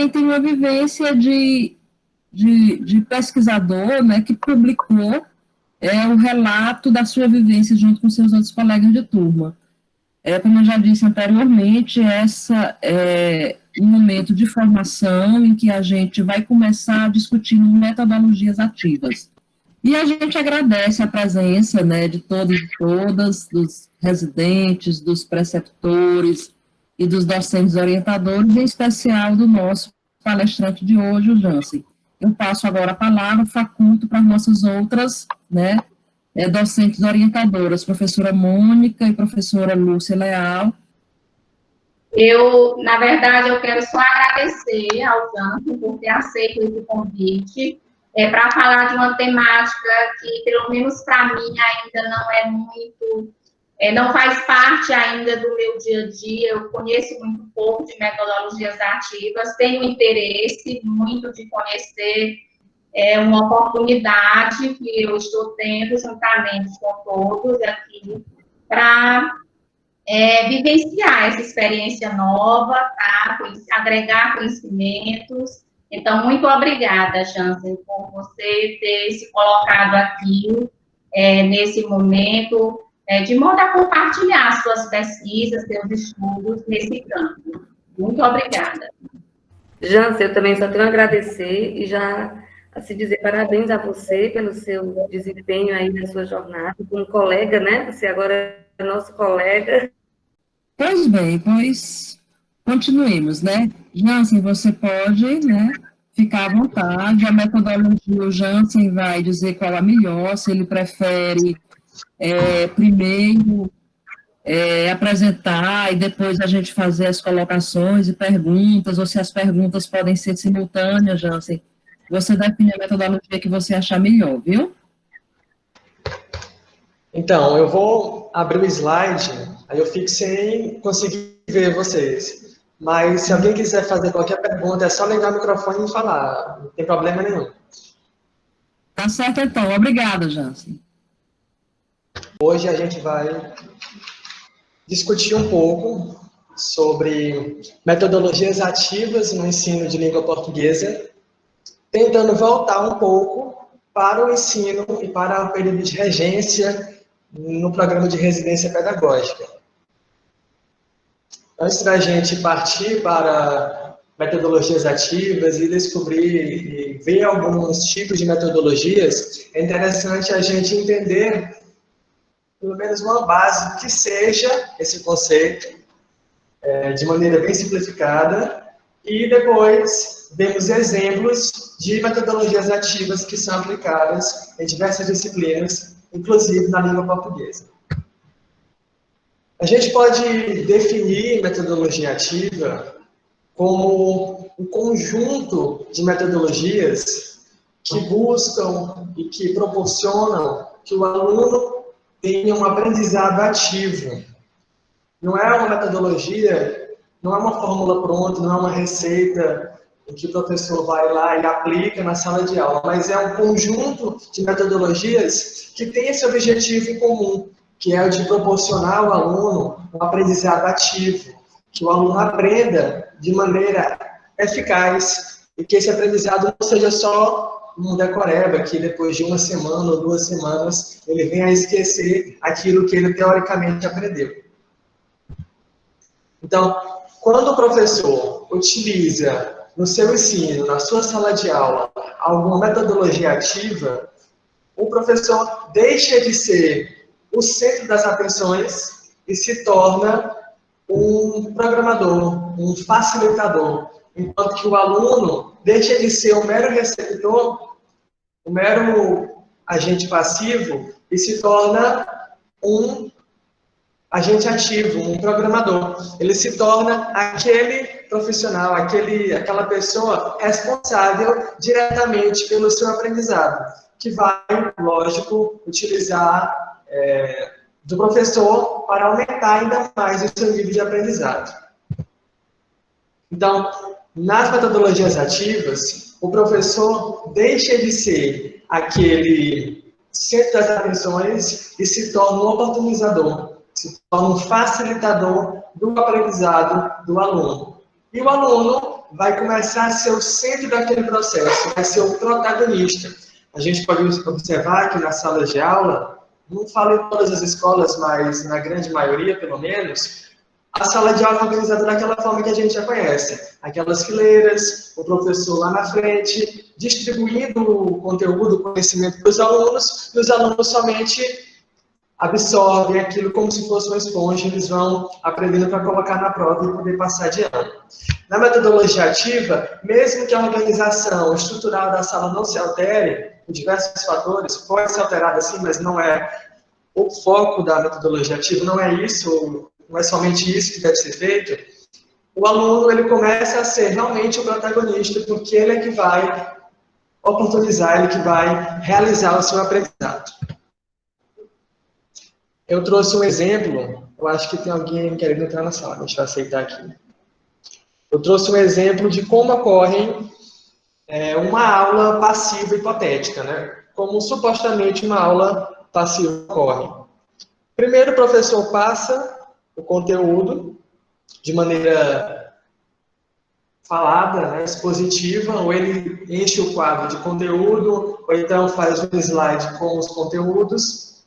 também tem uma vivência de pesquisador, né, que publicou o relato da sua vivência junto com seus outros colegas de turma. Como eu já disse anteriormente, essa é um momento de formação em que a gente vai começar discutindo metodologias ativas. E a gente agradece a presença, né, de todos e todas, dos residentes, dos preceptores e dos docentes orientadores, em especial do nosso palestrante de hoje, o Jansen. Eu passo agora a palavra, faculto para as nossas outras, né, docentes orientadoras, professora Mônica e professora Lúcia Leal. Na verdade, eu quero só agradecer ao Jansen por ter aceito esse convite, para falar de uma temática que, pelo menos para mim, ainda não é muito, não faz parte ainda do meu dia a dia. Eu conheço muito pouco de metodologias ativas, tenho interesse muito de conhecer, uma oportunidade que eu estou tendo, juntamente com todos aqui, para vivenciar essa experiência nova, tá? Agregar conhecimentos. Então, muito obrigada, Jansen, por você ter se colocado aqui nesse momento, de modo a compartilhar suas pesquisas, seus estudos nesse campo. Muito obrigada. Jansen, eu também só tenho a agradecer e já a se dizer parabéns a você pelo seu desempenho aí na sua jornada, como colega, né? Você agora é nosso colega. Pois bem, pois continuemos, né? Jansen, você pode, né, ficar à vontade. A metodologia, o Jansen vai dizer qual a melhor, se ele prefere primeiro apresentar e depois a gente fazer as colocações e perguntas, ou se as perguntas podem ser simultâneas, Jansen. Você define a metodologia que você achar melhor, viu? Então, eu vou abrir o slide, aí eu fico sem conseguir ver vocês. Mas se alguém quiser fazer qualquer pergunta, é só ligar o microfone e falar, não tem problema nenhum. Tá certo, então. Obrigada, Jansen. Hoje a gente vai discutir um pouco sobre metodologias ativas no ensino de língua portuguesa, tentando voltar um pouco para o ensino e para o período de regência no programa de residência pedagógica. Antes da gente partir para metodologias ativas e descobrir e ver alguns tipos de metodologias, é interessante a gente entender pelo menos uma base que seja esse conceito, de maneira bem simplificada, e depois vemos exemplos de metodologias ativas que são aplicadas em diversas disciplinas, inclusive na língua portuguesa. A gente pode definir metodologia ativa como um conjunto de metodologias que buscam e que proporcionam que o aluno tenha um aprendizado ativo. Não é uma metodologia, não é uma fórmula pronta, não é uma receita em que o professor vai lá e aplica na sala de aula, mas é um conjunto de metodologias que tem esse objetivo em comum, que é o de proporcionar ao aluno um aprendizado ativo, que o aluno aprenda de maneira eficaz e que esse aprendizado não seja só um decoreba, que depois de uma semana ou 2 semanas ele venha a esquecer aquilo que ele teoricamente aprendeu. Então, quando o professor utiliza no seu ensino, na sua sala de aula, alguma metodologia ativa, o professor deixa de ser o centro das atenções e se torna um programador, um facilitador, enquanto que o aluno deixa de ser um mero receptor, um mero agente passivo e se torna um agente ativo, um programador. Ele se torna aquele profissional, aquela pessoa responsável diretamente pelo seu aprendizado, que vai, lógico, utilizar do professor para aumentar ainda mais o seu nível de aprendizado. Então, nas metodologias ativas, o professor deixa de ser aquele centro das atenções e se torna um oportunizador, se torna um facilitador do aprendizado do aluno. E o aluno vai começar a ser o centro daquele processo, vai ser o protagonista. A gente pode observar que na sala de aula, não falo em todas as escolas, mas na grande maioria, pelo menos, a sala de aula é organizada daquela forma que a gente já conhece. Aquelas fileiras, o professor lá na frente, distribuindo o conteúdo, o conhecimento para os alunos, e os alunos somente absorvem aquilo como se fosse uma esponja, eles vão aprendendo para colocar na prova e poder passar de ano. Na metodologia ativa, mesmo que a organização estrutural da sala não se altere, por diversos fatores, pode ser alterada sim, mas não é o foco da metodologia ativa, não é isso, não é somente isso que deve ser feito. O aluno, ele começa a ser realmente o protagonista, porque ele é que vai oportunizar, ele que vai realizar o seu aprendizado. Eu trouxe um exemplo, eu acho que tem alguém querendo entrar na sala, deixa eu aceitar aqui. Eu trouxe um exemplo de como ocorre uma aula passiva hipotética, né? Como supostamente uma aula passiva ocorre. Primeiro, o professor passa o conteúdo de maneira falada, né, expositiva, ou ele enche o quadro de conteúdo, ou então faz um slide com os conteúdos.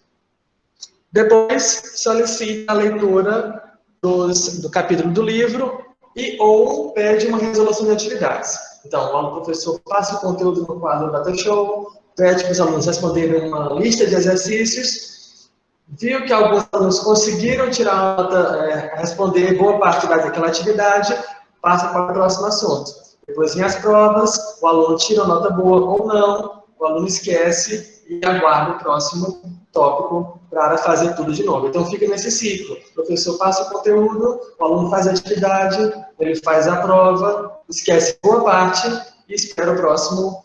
Depois, solicita a leitura do capítulo do livro e ou pede uma resolução de atividades. Então, o professor passa o conteúdo no quadro Data Show, pede para os alunos responderem uma lista de exercícios, viu que alguns alunos conseguiram tirar nota, responder boa parte daquela atividade, passa para o próximo assunto. Depois vem as provas, o aluno tira nota boa ou não, o aluno esquece e aguarda o próximo tópico para fazer tudo de novo. Então fica nesse ciclo. O professor passa o conteúdo, o aluno faz a atividade, ele faz a prova, esquece boa parte e espera a próxima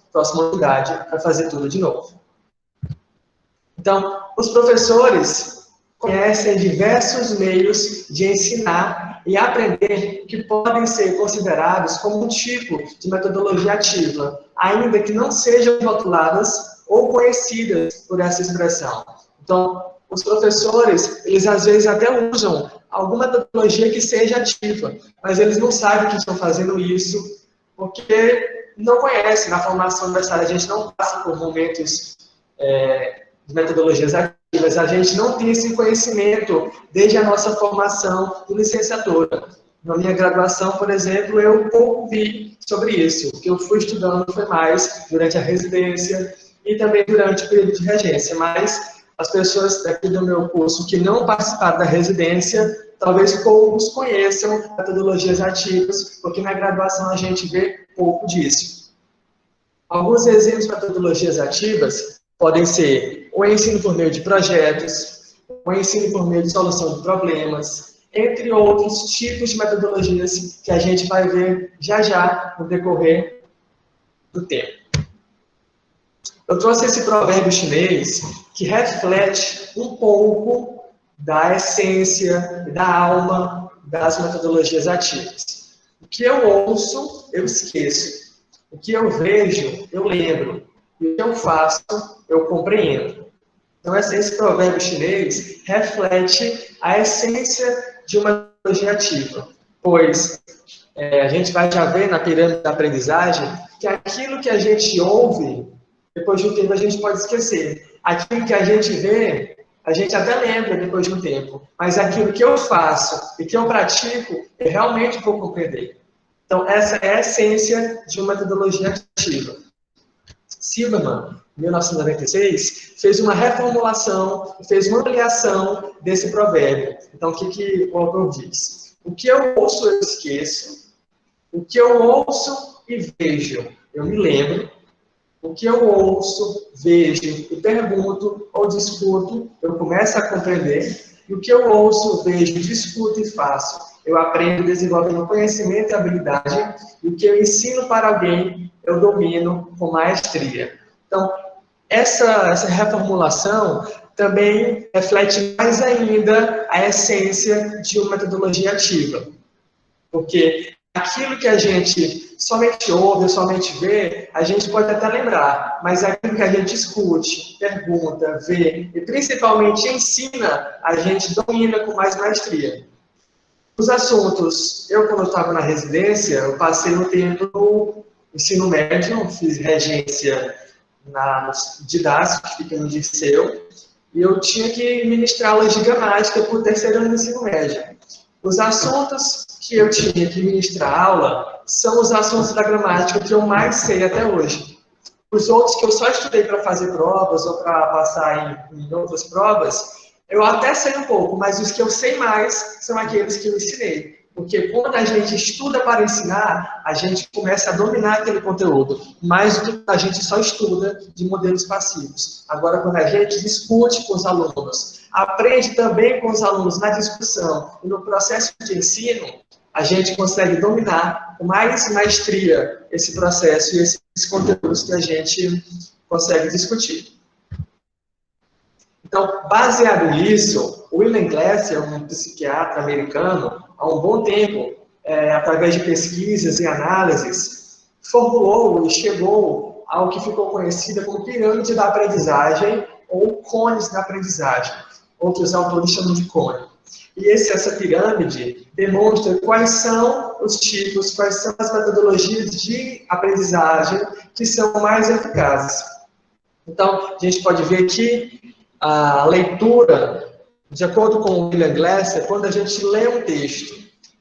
unidade para fazer tudo de novo. Então, os professores conhecem diversos meios de ensinar e aprender que podem ser considerados como um tipo de metodologia ativa, ainda que não sejam rotuladas ou conhecidas por essa expressão. Então, os professores, eles às vezes até usam alguma metodologia que seja ativa, mas eles não sabem que estão fazendo isso, porque não conhecem. Na formação universitária, a gente não passa por momentos de metodologias ativas, a gente não tem esse conhecimento desde a nossa formação de licenciatura. Na minha graduação, por exemplo, eu pouco vi sobre isso. O que eu fui estudando foi mais durante a residência e também durante o período de regência, mas as pessoas daqui do meu curso que não participaram da residência, talvez poucos conheçam metodologias ativas, porque na graduação a gente vê pouco disso. Alguns exemplos de metodologias ativas podem ser o ensino por meio de projetos, o ensino por meio de solução de problemas, entre outros tipos de metodologias que a gente vai ver já no decorrer do tempo. Eu trouxe esse provérbio chinês que reflete um pouco da essência e da alma das metodologias ativas. O que eu ouço, eu esqueço. O que eu vejo, eu lembro. E o que eu faço, eu compreendo. Então, esse provérbio chinês reflete a essência de uma metodologia ativa, pois a gente vai já ver na pirâmide da aprendizagem que aquilo que a gente ouve, depois de um tempo a gente pode esquecer. Aquilo que a gente vê, a gente até lembra depois de um tempo, mas aquilo que eu faço e que eu pratico, eu realmente vou compreender. Então, essa é a essência de uma metodologia ativa. Silverman, em 1996, fez uma reformulação, fez uma ampliação desse provérbio. Então, o que o autor diz? O que eu ouço, eu esqueço. O que eu ouço e vejo, eu me lembro. O que eu ouço, vejo e pergunto ou discuto, eu começo a compreender. E o que eu ouço, vejo, discuto e faço, eu aprendo desenvolvendo conhecimento e habilidade. E o que eu ensino para alguém, eu domino com maestria. Então, essa reformulação também reflete mais ainda a essência de uma metodologia ativa. Porque aquilo que a gente somente ouve, somente vê, a gente pode até lembrar, mas aquilo que a gente escute, pergunta, vê e principalmente ensina, a gente domina com mais maestria. Os assuntos, quando eu estava na residência, eu passei um tempo no ensino médio, fiz regência na didática, que fica no Dirceu, e eu tinha que ministrar aulas de gramática por terceiro ano do ensino médio. Os assuntos que eu tinha que ministrar aula são os assuntos da gramática que eu mais sei até hoje. Os outros que eu só estudei para fazer provas ou para passar em outras provas, eu até sei um pouco, mas os que eu sei mais são aqueles que eu ensinei. Porque quando a gente estuda para ensinar, a gente começa a dominar aquele conteúdo, mais do que a gente só estuda de modelos passivos. Agora, quando a gente discute com os alunos, aprende também com os alunos na discussão e no processo de ensino, a gente consegue dominar com mais maestria esse processo e esses conteúdos que a gente consegue discutir. Então, baseado nisso, William Glasser, um psiquiatra americano, há um bom tempo, através de pesquisas e análises, formulou e chegou ao que ficou conhecido como pirâmide da aprendizagem ou cones da aprendizagem. Outros autores chamam de cone. E essa pirâmide demonstra quais são os tipos, quais são as metodologias de aprendizagem que são mais eficazes. Então, a gente pode ver que a leitura, de acordo com o William Glasser, quando a gente lê um texto,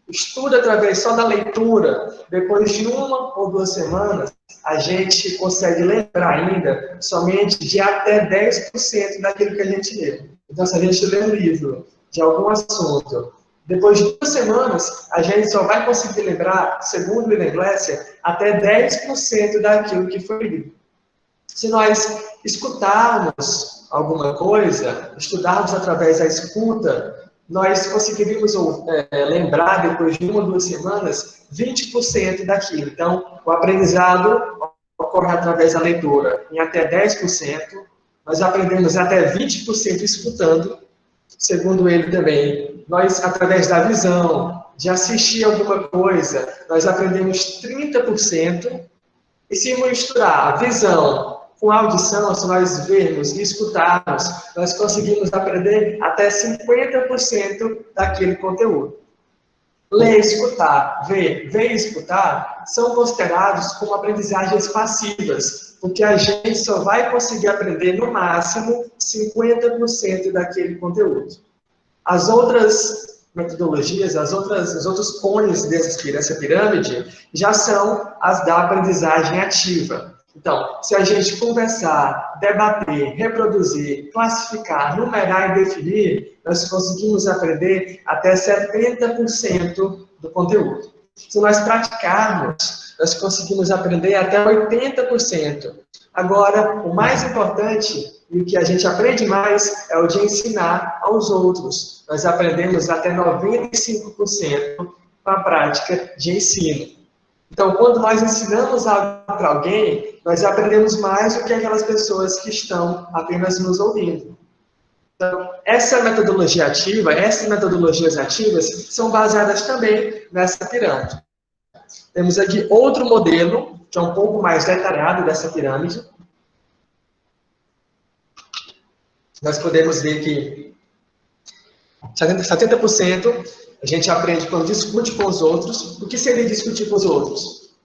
estuda através só da leitura, depois de 1 ou 2 semanas, a gente consegue lembrar ainda somente de até 10% daquilo que a gente lê. Então, se a gente lê um livro de algum assunto, depois de 2 semanas, a gente só vai conseguir lembrar, segundo o William Glasser, até 10% daquilo que foi lido. Se nós escutarmos alguma coisa, estudarmos através da escuta, nós conseguiríamos lembrar, depois de 1 ou 2 semanas, 20% daquilo. Então, o aprendizado ocorre através da leitura em até 10%, nós aprendemos até 20% escutando, segundo ele também. Nós, através da visão, de assistir alguma coisa, nós aprendemos 30%, e se misturar a visão com a audição, se nós vermos e escutarmos, nós conseguimos aprender até 50% daquele conteúdo. Ler, escutar, ver e escutar são considerados como aprendizagens passivas, porque a gente só vai conseguir aprender no máximo 50% daquele conteúdo. As outras metodologias, os outros cones dessa pirâmide já são as da aprendizagem ativa. Então, se a gente conversar, debater, reproduzir, classificar, numerar e definir, nós conseguimos aprender até 70% do conteúdo. Se nós praticarmos, nós conseguimos aprender até 80%. Agora, o mais importante e o que a gente aprende mais é o de ensinar aos outros. Nós aprendemos até 95% com a prática de ensino. Então, quando nós ensinamos algo para alguém, nós aprendemos mais do que aquelas pessoas que estão apenas nos ouvindo. Então, essa metodologia ativa, essas metodologias ativas, são baseadas também nessa pirâmide. Temos aqui outro modelo, que é um pouco mais detalhado dessa pirâmide. Nós podemos ver que 70% a gente aprende quando discute com os outros. O que seria discutir com os outros?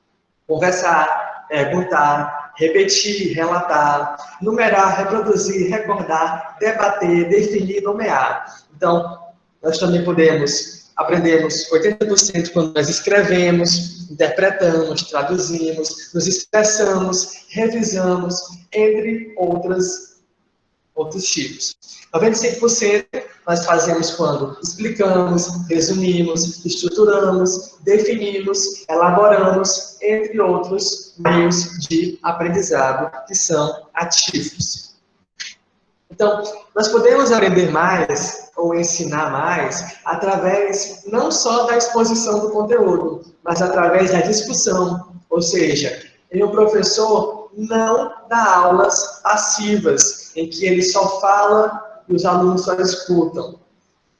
Conversar, perguntar, repetir, relatar, numerar, reproduzir, recordar, debater, definir, nomear. Então, nós também aprendemos 80% quando nós escrevemos, interpretamos, traduzimos, nos expressamos, revisamos, entre outros tipos. 95% nós fazemos quando explicamos, resumimos, estruturamos, definimos, elaboramos, entre outros meios de aprendizado que são ativos. Então, nós podemos aprender mais ou ensinar mais através não só da exposição do conteúdo, mas através da discussão. Ou seja, o professor não dá aulas passivas, em que ele só fala e os alunos só escutam.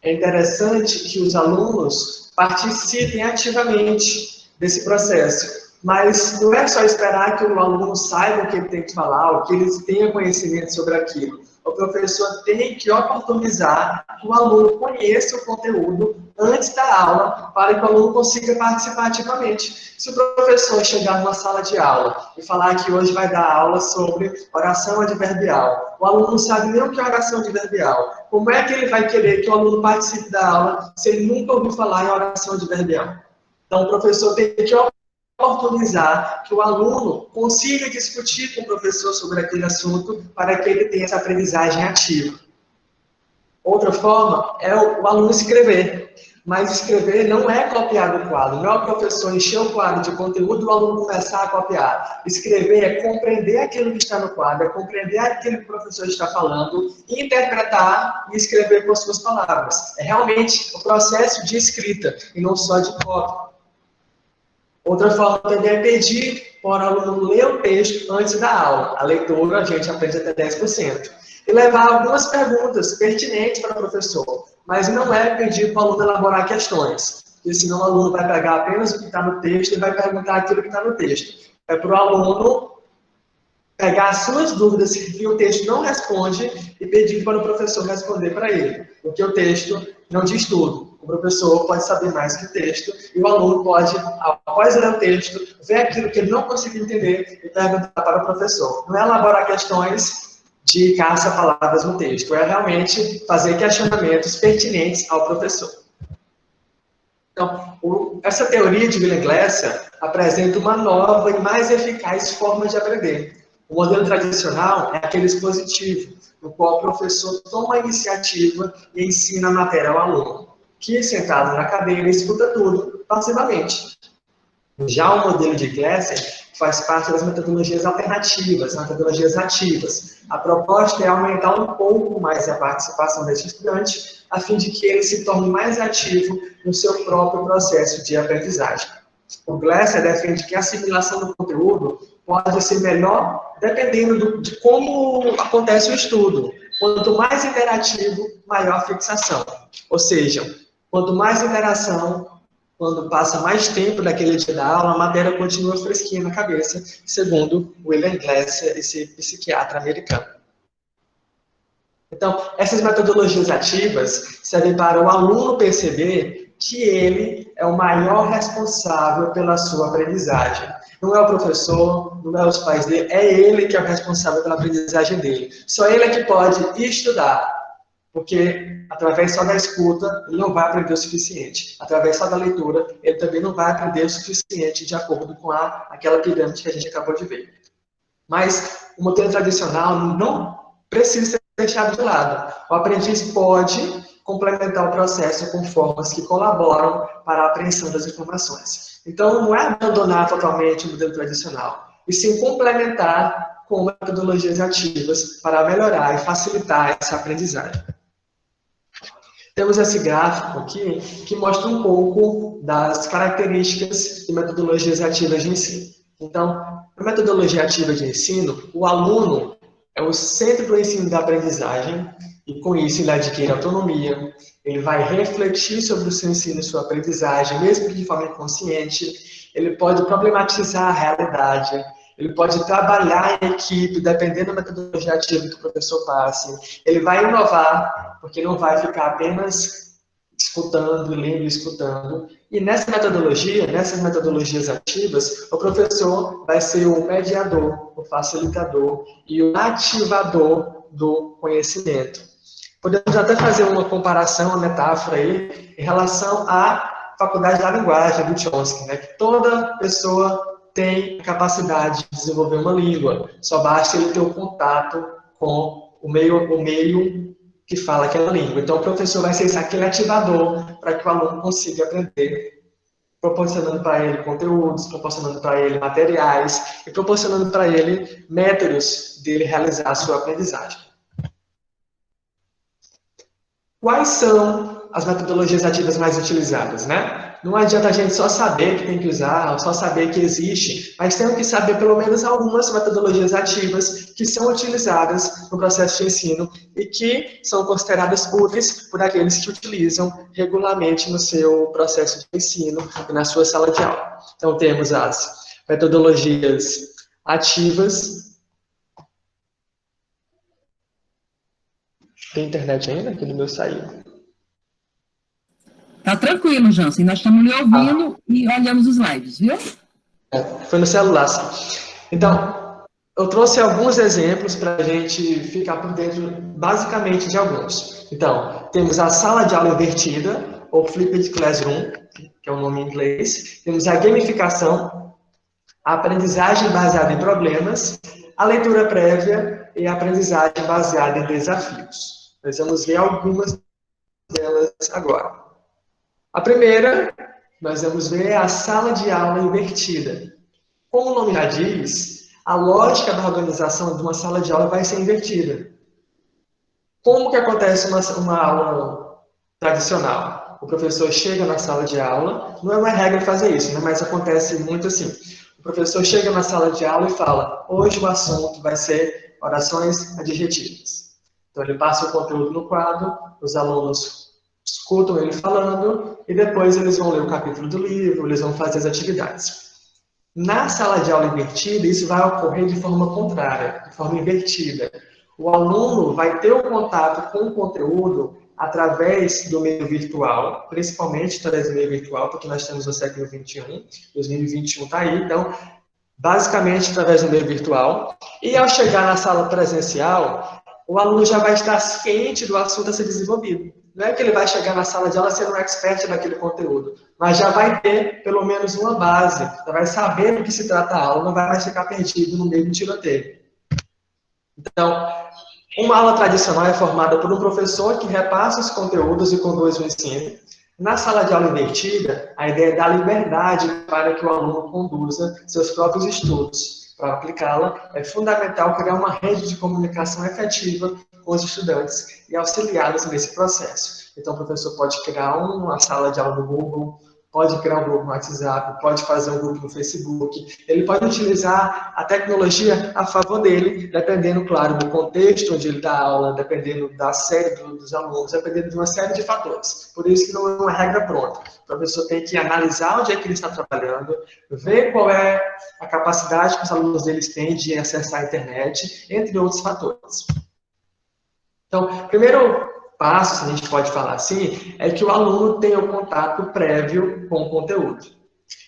É interessante que os alunos participem ativamente desse processo, mas não é só esperar que o aluno saiba o que ele tem que falar, ou que ele tenha conhecimento sobre aquilo. o professor tem que oportunizar que o aluno conheça o conteúdo antes da aula, para que o aluno consiga participar ativamente. Se o professor chegar numa sala de aula e falar que hoje vai dar aula sobre oração adverbial, o aluno não sabe nem o que é oração adverbial. Como é que ele vai querer que o aluno participe da aula se ele nunca ouviu falar em oração adverbial? Então, o professor tem que oportunizar que o aluno consiga discutir com o professor sobre aquele assunto para que ele tenha essa aprendizagem ativa. Outra forma é o aluno escrever. Mas escrever não é copiar do quadro, não é o professor encher o quadro de conteúdo e o aluno começar a copiar. Escrever é compreender aquilo que está no quadro, é compreender aquilo que o professor está falando, interpretar e escrever com as suas palavras. É realmente o processo de escrita e não só de cópia. Outra forma também é pedir para o aluno ler o texto antes da aula. A leitura a gente aprende até 10%. E levar algumas perguntas pertinentes para o professor. Mas não é pedir para o aluno elaborar questões, porque senão o aluno vai pegar apenas o que está no texto e vai perguntar aquilo que está no texto. É para o aluno pegar as suas dúvidas que o texto não responde e pedir para o professor responder para ele, porque o texto não diz tudo. O professor pode saber mais que o texto e o aluno pode, após ler o texto, ver aquilo que ele não conseguiu entender e perguntar para o professor. Não é elaborar questões de caça-palavras no texto, é realmente fazer questionamentos pertinentes ao professor. Então, essa teoria de William Glasser apresenta uma nova e mais eficaz forma de aprender. O modelo tradicional é aquele expositivo, no qual o professor toma a iniciativa e ensina a matéria ao aluno, que, sentado na cadeira, escuta tudo passivamente. Já o modelo de Glasser faz parte das metodologias alternativas, metodologias ativas. A proposta é aumentar um pouco mais a participação desse estudante, a fim de que ele se torne mais ativo no seu próprio processo de aprendizagem. O Glasser defende que a assimilação do conteúdo pode ser melhor dependendo de como acontece o estudo. Quanto mais interativo, maior a fixação. Ou seja, quanto mais interação, quando passa mais tempo daquele dia da aula, a matéria continua fresquinha na cabeça, segundo William Glasser, esse psiquiatra americano. Então, essas metodologias ativas servem para o aluno perceber que ele é o maior responsável pela sua aprendizagem. Não é o professor, não é os pais dele, é ele que é o responsável pela aprendizagem dele. Só ele é que pode estudar. Porque, através só da escuta, ele não vai aprender o suficiente. Através só da leitura, ele também não vai aprender o suficiente de acordo com aquela pirâmide que a gente acabou de ver. Mas o modelo tradicional não precisa ser deixado de lado. O aprendiz pode complementar o processo com formas que colaboram para a apreensão das informações. Então, não é abandonar totalmente o modelo tradicional, e sim complementar com metodologias ativas para melhorar e facilitar essa aprendizagem. Temos esse gráfico aqui que mostra um pouco das características de metodologias ativas de ensino. Então, a metodologia ativa de ensino, o aluno é o centro do ensino da aprendizagem e com isso ele adquire autonomia, ele vai refletir sobre o seu ensino e sua aprendizagem, mesmo que de forma inconsciente, ele pode problematizar a realidade, ele pode trabalhar em equipe, dependendo da metodologia ativa que o professor passe. Ele vai inovar, porque não vai ficar apenas escutando, lendo e escutando. E nessas metodologias ativas, o professor vai ser o mediador, o facilitador e o ativador do conhecimento. Podemos até fazer uma comparação, uma metáfora aí, em relação à faculdade da linguagem do Chomsky, né? Que toda pessoa tem a capacidade de desenvolver uma língua, só basta ele ter o contato com o meio que fala aquela língua. Então, o professor vai ser aquele ativador para que o aluno consiga aprender, proporcionando para ele conteúdos, proporcionando para ele materiais e proporcionando para ele métodos dele realizar a sua aprendizagem. Quais são as metodologias ativas mais utilizadas, né? Não adianta a gente só saber que tem que usar, só saber que existe, mas temos que saber pelo menos algumas metodologias ativas que são utilizadas no processo de ensino e que são consideradas úteis por aqueles que utilizam regularmente no seu processo de ensino e na sua sala de aula. Então, temos as metodologias ativas, Tem internet ainda? Que no meu saiu. Tá tranquilo, Jansen. Nós estamos lhe ouvindo e olhamos os slides, viu? Foi no celular, sim. Então, eu trouxe alguns exemplos para a gente ficar por dentro, basicamente, de alguns. Então, temos a sala de aula invertida, ou Flipped Classroom, que é o nome em inglês. Temos a gamificação, a aprendizagem baseada em problemas, a leitura prévia e a aprendizagem baseada em desafios. Nós vamos ver algumas delas agora. A primeira, nós vamos ver a sala de aula invertida. Como o nome já diz, a lógica da organização de uma sala de aula vai ser invertida. Como que acontece uma aula tradicional? O professor chega na sala de aula, não é uma regra fazer isso, né? Mas acontece muito assim. O professor chega na sala de aula e fala, hoje o assunto vai ser orações adjetivas. Então ele passa o conteúdo no quadro, os alunos escutam ele falando, e depois eles vão ler o capítulo do livro, eles vão fazer as atividades. Na sala de aula invertida, isso vai ocorrer de forma contrária, de forma invertida. O aluno vai ter o contato com o conteúdo através do meio virtual, principalmente através do meio virtual, porque nós estamos no século XXI, 2021 está aí, então, basicamente através do meio virtual. E ao chegar na sala presencial, o aluno já vai estar ciente do assunto a ser desenvolvido. Não é que ele vai chegar na sala de aula sendo um expert naquele conteúdo, mas já vai ter pelo menos uma base, já vai saber do que se trata a aula, não vai mais ficar perdido no meio do tiroteio. Então, uma aula tradicional é formada por um professor que repassa os conteúdos e conduz o ensino. Na sala de aula invertida, a ideia é dar liberdade para que o aluno conduza seus próprios estudos. Para aplicá-la, é fundamental criar uma rede de comunicação efetiva com os estudantes e auxiliá-los nesse processo. Então, o professor pode criar uma sala de aula no Google, pode criar um grupo no WhatsApp, pode fazer um grupo no Facebook, ele pode utilizar a tecnologia a favor dele, dependendo, claro, do contexto onde ele dá aula, dependendo da série dos alunos, dependendo de uma série de fatores. Por isso que não é uma regra pronta. O professor tem que analisar onde é que ele está trabalhando, ver qual é a capacidade que os alunos deles têm de acessar a internet, entre outros fatores. Então, primeiro passo, se a gente pode falar assim, é que o aluno tenha o contato prévio com o conteúdo.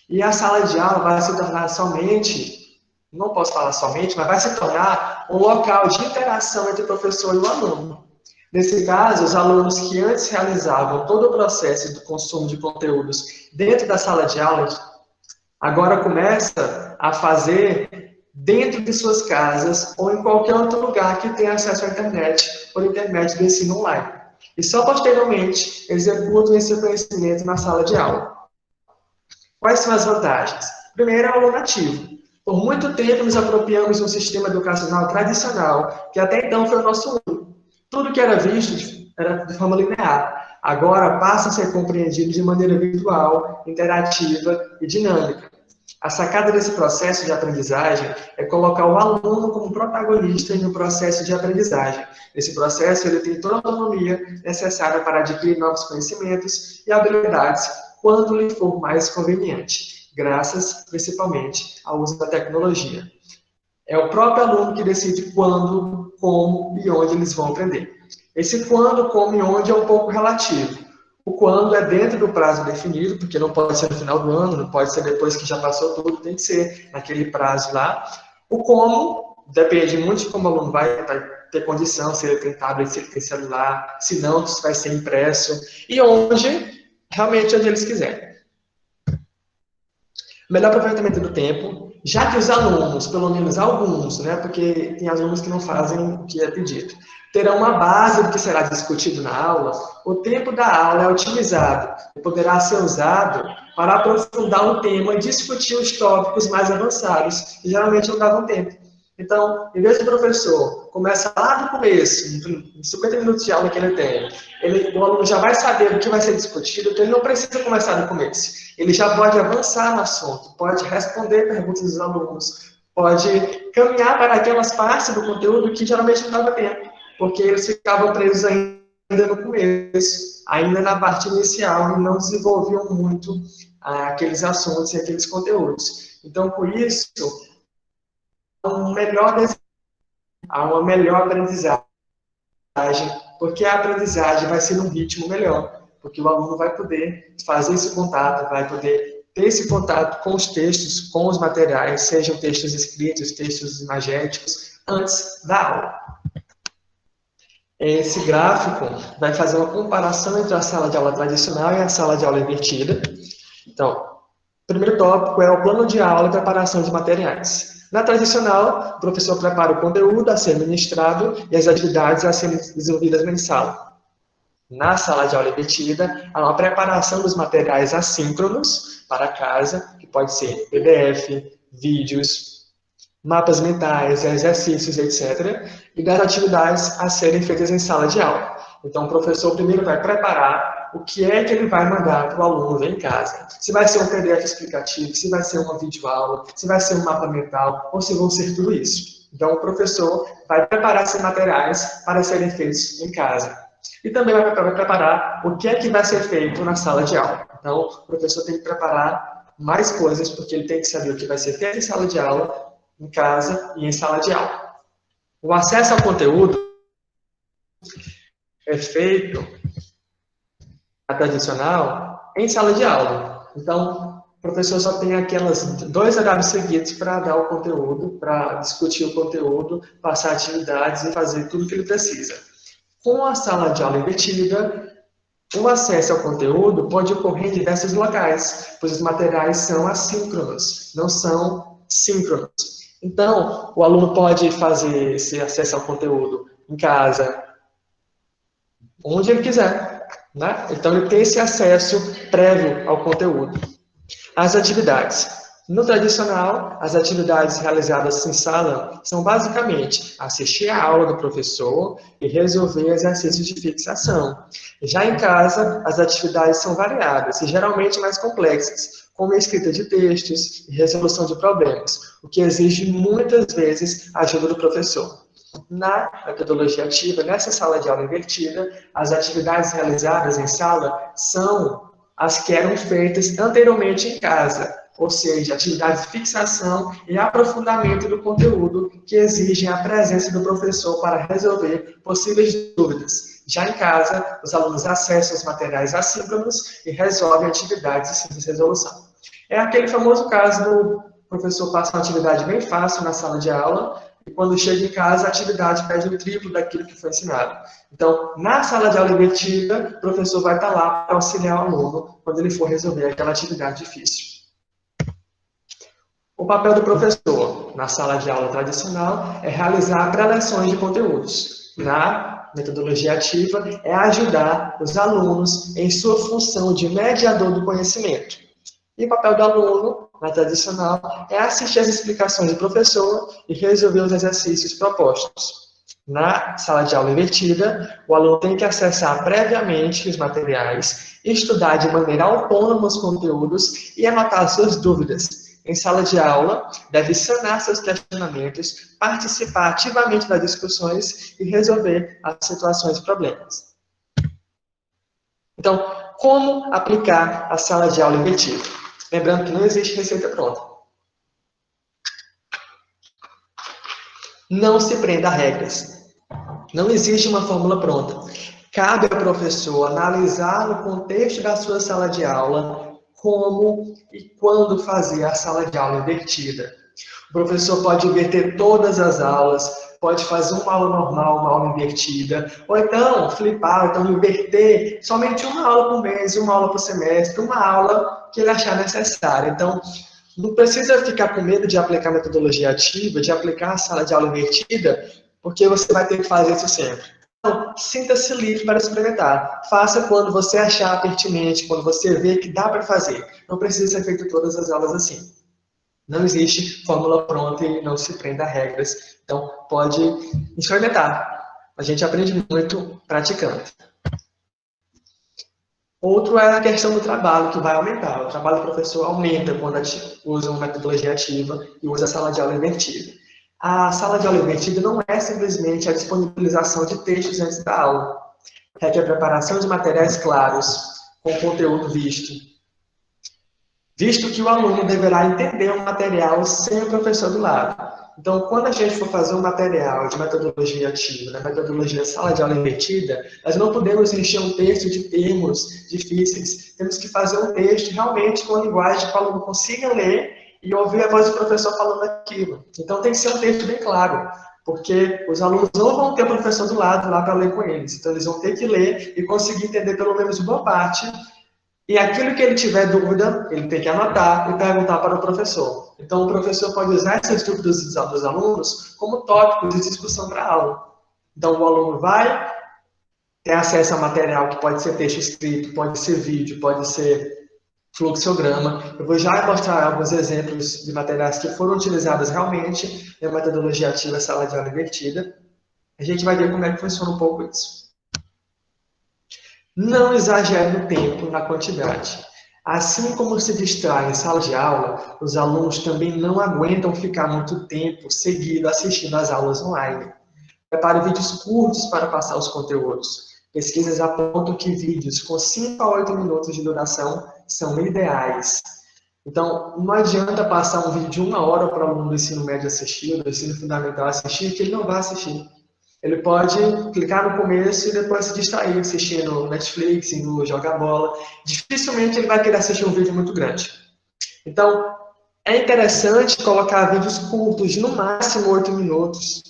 E a sala de aula vai se tornar somente, não posso falar somente, mas vai se tornar um local de interação entre o professor e o aluno. Nesse caso, os alunos que antes realizavam todo o processo do consumo de conteúdos dentro da sala de aula, agora começa a fazer dentro de suas casas ou em qualquer outro lugar que tenha acesso à internet por intermédio do ensino online. E só posteriormente executam esse conhecimento na sala de aula. Quais são as vantagens? Primeiro, é o aluno ativo. Por muito tempo, nos apropriamos de um sistema educacional tradicional, que até então foi o nosso único. Tudo que era visto era de forma linear. Agora passa a ser compreendido de maneira virtual, interativa e dinâmica. A sacada desse processo de aprendizagem é colocar o aluno como protagonista no processo de aprendizagem. Nesse processo, ele tem toda a autonomia necessária para adquirir novos conhecimentos e habilidades quando lhe for mais conveniente, graças, principalmente, ao uso da tecnologia. É o próprio aluno que decide quando, como e onde eles vão aprender. Esse quando, como e onde é um pouco relativo. O quando é dentro do prazo definido, porque não pode ser no final do ano, não pode ser depois que já passou tudo, tem que ser naquele prazo lá. O como depende muito de como o aluno vai ter condição, se ele tem tablet, se ele tem celular, se não, se vai ser impresso. E onde, realmente, onde eles quiserem. Melhor aproveitamento do tempo, já que os alunos, pelo menos alguns, né, porque tem alunos que não fazem o que é pedido, terão uma base do que será discutido na aula, o tempo da aula é otimizado e poderá ser usado para aprofundar um tema e discutir os tópicos mais avançados, que geralmente não davam tempo. Então, em vez do professor começar lá do começo, em 50 minutos de aula que ele tem, o aluno já vai saber o que vai ser discutido, então ele não precisa começar do começo. Ele já pode avançar no assunto, pode responder perguntas dos alunos, pode caminhar para aquelas partes do conteúdo que geralmente não dava tempo, porque eles ficavam presos ainda no começo, ainda na parte inicial, e não desenvolviam muito aqueles assuntos e aqueles conteúdos. Então, por isso, há uma melhor aprendizagem porque a aprendizagem vai ser num ritmo melhor, porque o aluno vai poder fazer esse contato, vai poder ter esse contato com os textos, com os materiais, sejam textos escritos, textos imagéticos, antes da aula. Esse gráfico vai fazer uma comparação entre a sala de aula tradicional e a sala de aula invertida. Então, o primeiro tópico é o plano de aula e preparação de materiais. Na tradicional, o professor prepara o conteúdo a ser ministrado e as atividades a serem desenvolvidas na sala. Na sala de aula invertida, há uma preparação dos materiais assíncronos para casa, que pode ser PDF, vídeos, mapas mentais, exercícios, etc., e das atividades a serem feitas em sala de aula. Então, o professor primeiro vai preparar o que é que ele vai mandar para o aluno ver em casa. Se vai ser um PDF explicativo, se vai ser uma videoaula, se vai ser um mapa mental, ou se vão ser tudo isso. Então, o professor vai preparar esses materiais para serem feitos em casa. E também vai preparar o que é que vai ser feito na sala de aula. Então, o professor tem que preparar mais coisas, porque ele tem que saber o que vai ser feito em sala de aula, em casa e em sala de aula. O acesso ao conteúdo é feito, a tradicional, em sala de aula. Então, o professor só tem aquelas 2 horários seguidos para dar o conteúdo, para discutir o conteúdo, passar atividades e fazer tudo o que ele precisa. Com a sala de aula invertida, o acesso ao conteúdo pode ocorrer em diversos locais, pois os materiais são assíncronos, não são síncronos. Então, o aluno pode fazer esse acesso ao conteúdo em casa, onde ele quiser, né? Então, ele tem esse acesso prévio ao conteúdo. As atividades. No tradicional, as atividades realizadas em sala são basicamente assistir a aula do professor e resolver exercícios de fixação. Já em casa, as atividades são variadas e geralmente mais complexas, como a escrita de textos e resolução de problemas, o que exige muitas vezes a ajuda do professor. Na metodologia ativa, nessa sala de aula invertida, as atividades realizadas em sala são as que eram feitas anteriormente em casa, ou seja, atividades de fixação e aprofundamento do conteúdo que exigem a presença do professor para resolver possíveis dúvidas. Já em casa, os alunos acessam os materiais assíncronos e resolvem atividades de simples resolução. É aquele famoso caso do professor passa uma atividade bem fácil na sala de aula e quando chega em casa a atividade pede o triplo daquilo que foi ensinado. Então, na sala de aula invertida, o professor vai estar lá para auxiliar o aluno quando ele for resolver aquela atividade difícil. O papel do professor na sala de aula tradicional é realizar pré-leções de conteúdos. Na metodologia ativa, é ajudar os alunos em sua função de mediador do conhecimento. E o papel do aluno, na tradicional, é assistir às explicações do professor e resolver os exercícios propostos. Na sala de aula invertida, o aluno tem que acessar previamente os materiais, estudar de maneira autônoma os conteúdos e anotar suas dúvidas. Em sala de aula, deve sanar seus questionamentos, participar ativamente das discussões e resolver as situações e problemas. Então, como aplicar a sala de aula invertida? Lembrando que não existe receita pronta. Não se prenda a regras. Não existe uma fórmula pronta. Cabe ao professor analisar no contexto da sua sala de aula como e quando fazer a sala de aula invertida. O professor pode inverter todas as aulas, pode fazer uma aula normal, uma aula invertida, ou então flipar, ou então inverter somente uma aula por mês, uma aula por semestre, uma aula que ele achar necessária. Então, não precisa ficar com medo de aplicar a metodologia ativa, de aplicar a sala de aula invertida, porque você vai ter que fazer isso sempre. Então, sinta-se livre para experimentar. Faça quando você achar pertinente, quando você vê que dá para fazer. Não precisa ser feito todas as aulas assim. Não existe fórmula pronta e não se prenda a regras. Então, pode experimentar. A gente aprende muito praticando. Outro é a questão do trabalho, que vai aumentar. O trabalho do professor aumenta quando usa uma metodologia ativa e usa a sala de aula invertida. A sala de aula invertida não é simplesmente a disponibilização de textos antes da aula. Requer a preparação de materiais claros, com o conteúdo visto. Visto que o aluno deverá entender o material sem o professor do lado. Então, quando a gente for fazer um material de metodologia ativa, né, metodologia sala de aula invertida, nós não podemos encher um texto de termos difíceis. Temos que fazer um texto realmente com a linguagem que o aluno consiga ler e ouvir a voz do professor falando aquilo. Então, tem que ser um texto bem claro, porque os alunos não vão ter o professor do lado lá para ler com eles. Então, eles vão ter que ler e conseguir entender pelo menos boa parte. E aquilo que ele tiver dúvida, ele tem que anotar e perguntar para o professor. Então, o professor pode usar essas dúvidas dos alunos como tópicos de discussão para a aula. Então, o aluno vai ter acesso a material que pode ser texto escrito, pode ser vídeo, pode ser fluxograma. Eu vou já mostrar alguns exemplos de materiais que foram utilizados realmente na metodologia ativa sala de aula invertida. A gente vai ver como é que funciona um pouco isso. Não exagere no tempo, na quantidade. Assim como se distrai em sala de aula, os alunos também não aguentam ficar muito tempo seguido assistindo às aulas online. Prepare vídeos curtos para passar os conteúdos. Pesquisas apontam que vídeos com 5 a 8 minutos de duração são ideais. Então, não adianta passar um vídeo de 1 hora para o aluno do ensino médio assistir, do ensino fundamental assistir, que ele não vai assistir. Ele pode clicar no começo e depois se distrair assistindo Netflix, no jogar bola. Dificilmente ele vai querer assistir um vídeo muito grande. Então, é interessante colocar vídeos curtos, de no máximo 8 minutos,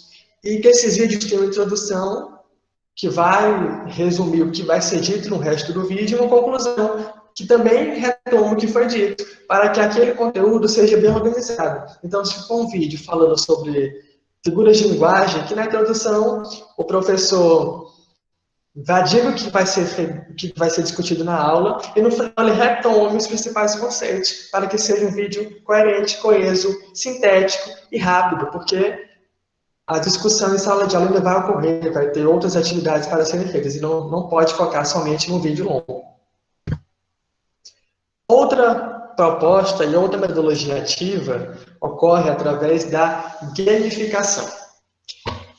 e que esses vídeos tenham introdução, que vai resumir o que vai ser dito no resto do vídeo, e uma conclusão, que também retoma o que foi dito, para que aquele conteúdo seja bem organizado. Então, se for um vídeo falando sobre figuras de linguagem, que na introdução o professor vai dizer o que vai ser discutido na aula, e no final ele retoma os principais conceitos, para que seja um vídeo coerente, coeso, sintético e rápido, porque a discussão em sala de aula ainda vai ocorrer, vai ter outras atividades para serem feitas, e não pode focar somente num vídeo longo. Outra proposta e outra metodologia ativa ocorre através da gamificação.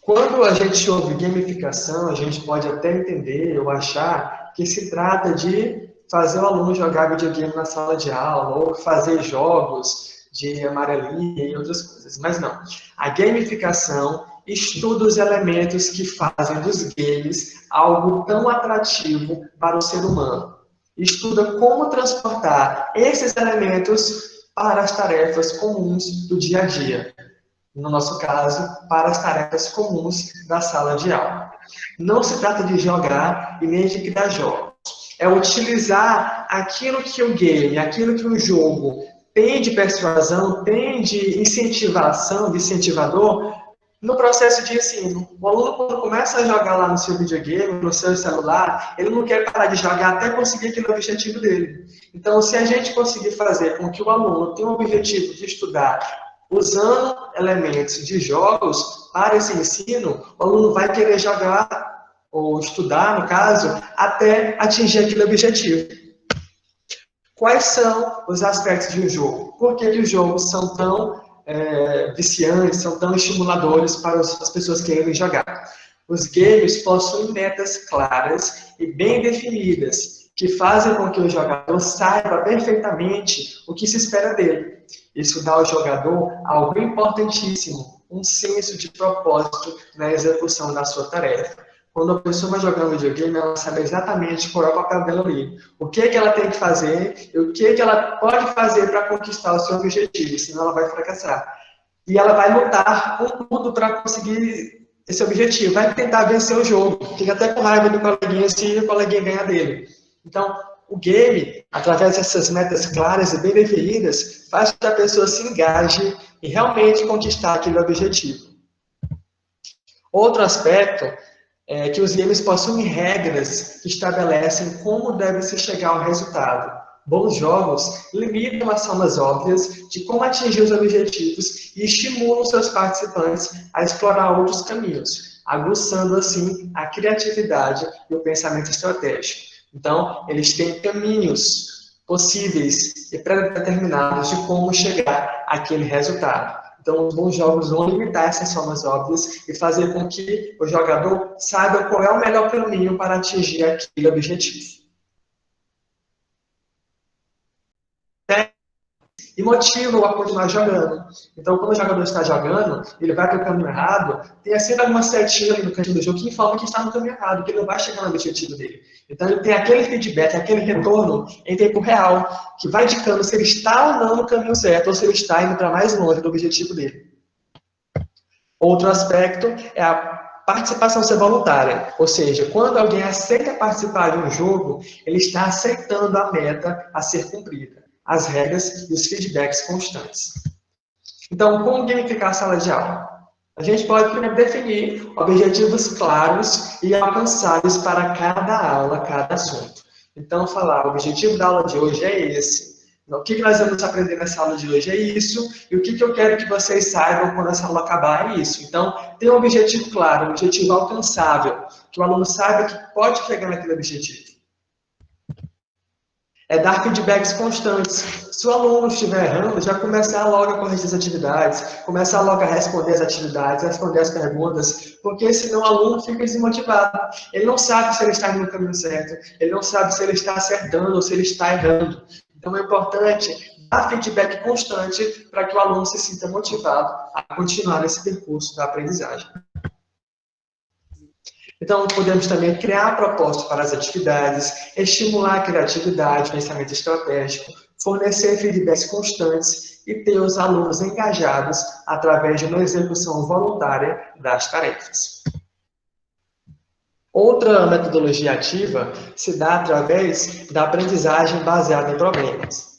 Quando a gente ouve gamificação, a gente pode até entender ou achar que se trata de fazer o aluno jogar videogame na sala de aula, ou fazer jogos de amarelinha e outras coisas. Mas não. A gamificação estuda os elementos que fazem dos games algo tão atrativo para o ser humano. Estuda como transportar esses elementos para as tarefas comuns do dia a dia. No nosso caso, para as tarefas comuns da sala de aula. Não se trata de jogar e nem de criar jogos. É utilizar aquilo que o game, aquilo que o jogo tem de persuasão, tem de incentivação, de incentivador, no processo de ensino. O aluno, quando começa a jogar lá no seu videogame, no seu celular, ele não quer parar de jogar até conseguir aquele objetivo dele. Então, se a gente conseguir fazer com que o aluno tenha o objetivo de estudar usando elementos de jogos para esse ensino, o aluno vai querer jogar, ou estudar, no caso, até atingir aquele objetivo. Quais são os aspectos de um jogo? Por que os jogos são tão viciantes, são tão estimuladores para as pessoas que querem jogar? Os games possuem metas claras e bem definidas, que fazem com que o jogador saiba perfeitamente o que se espera dele. Isso dá ao jogador algo importantíssimo, um senso de propósito na execução da sua tarefa. Quando a pessoa vai jogar um videogame, ela sabe exatamente qual é o papel dela ali. O que ela tem que fazer e o que ela pode fazer para conquistar o seu objetivo, senão ela vai fracassar. E ela vai lutar com tudo para conseguir esse objetivo. Vai tentar vencer o jogo. Fica até com raiva do coleguinha se o coleguinha ganhar dele. Então, o game, através dessas metas claras e bem definidas, faz com que a pessoa se engaje e realmente conquistar aquele objetivo. Outro aspecto é que os games possuem regras que estabelecem como deve se chegar ao resultado. Bons jogos limitam as formas óbvias de como atingir os objetivos e estimulam seus participantes a explorar outros caminhos, aguçando assim a criatividade e o pensamento estratégico. Então, eles têm caminhos possíveis e pré-determinados de como chegar àquele resultado. Então, os bons jogos vão limitar essas formas óbvias e fazer com que o jogador saiba qual é o melhor caminho para atingir aquele objetivo. e motiva-o a continuar jogando. Então, quando o jogador está jogando, ele vai para o caminho errado, tem sempre alguma setinha ali no cantinho do jogo que informa que está no caminho errado, que ele não vai chegar no objetivo dele. Então, ele tem aquele feedback, aquele retorno em tempo real, que vai indicando se ele está ou não no caminho certo, ou se ele está indo para mais longe do objetivo dele. Outro aspecto é a participação ser voluntária, ou seja, quando alguém aceita participar de um jogo, ele está aceitando a meta a ser cumprida, as regras e os feedbacks constantes. Então, como gamificar a sala de aula? A gente pode primeiro definir objetivos claros e alcançáveis para cada aula, cada assunto. Então, falar, o objetivo da aula de hoje é esse. O que nós vamos aprender nessa aula de hoje é isso, e o que eu quero que vocês saibam quando essa aula acabar é isso. Então, tem um objetivo claro, um objetivo alcançável, que o aluno saiba que pode chegar naquele objetivo. É dar feedbacks constantes. Se o aluno estiver errando, já começar logo a corrigir as atividades, começar logo a responder as atividades, responder as perguntas, porque senão o aluno fica desmotivado. Ele não sabe se ele está indo no caminho certo, ele não sabe se ele está acertando ou se ele está errando. Então é importante dar feedback constante para que o aluno se sinta motivado a continuar nesse percurso da aprendizagem. Então, podemos também criar propostas para as atividades, estimular a criatividade, pensamento estratégico, fornecer feedbacks constantes e ter os alunos engajados através de uma execução voluntária das tarefas. Outra metodologia ativa se dá através da aprendizagem baseada em problemas.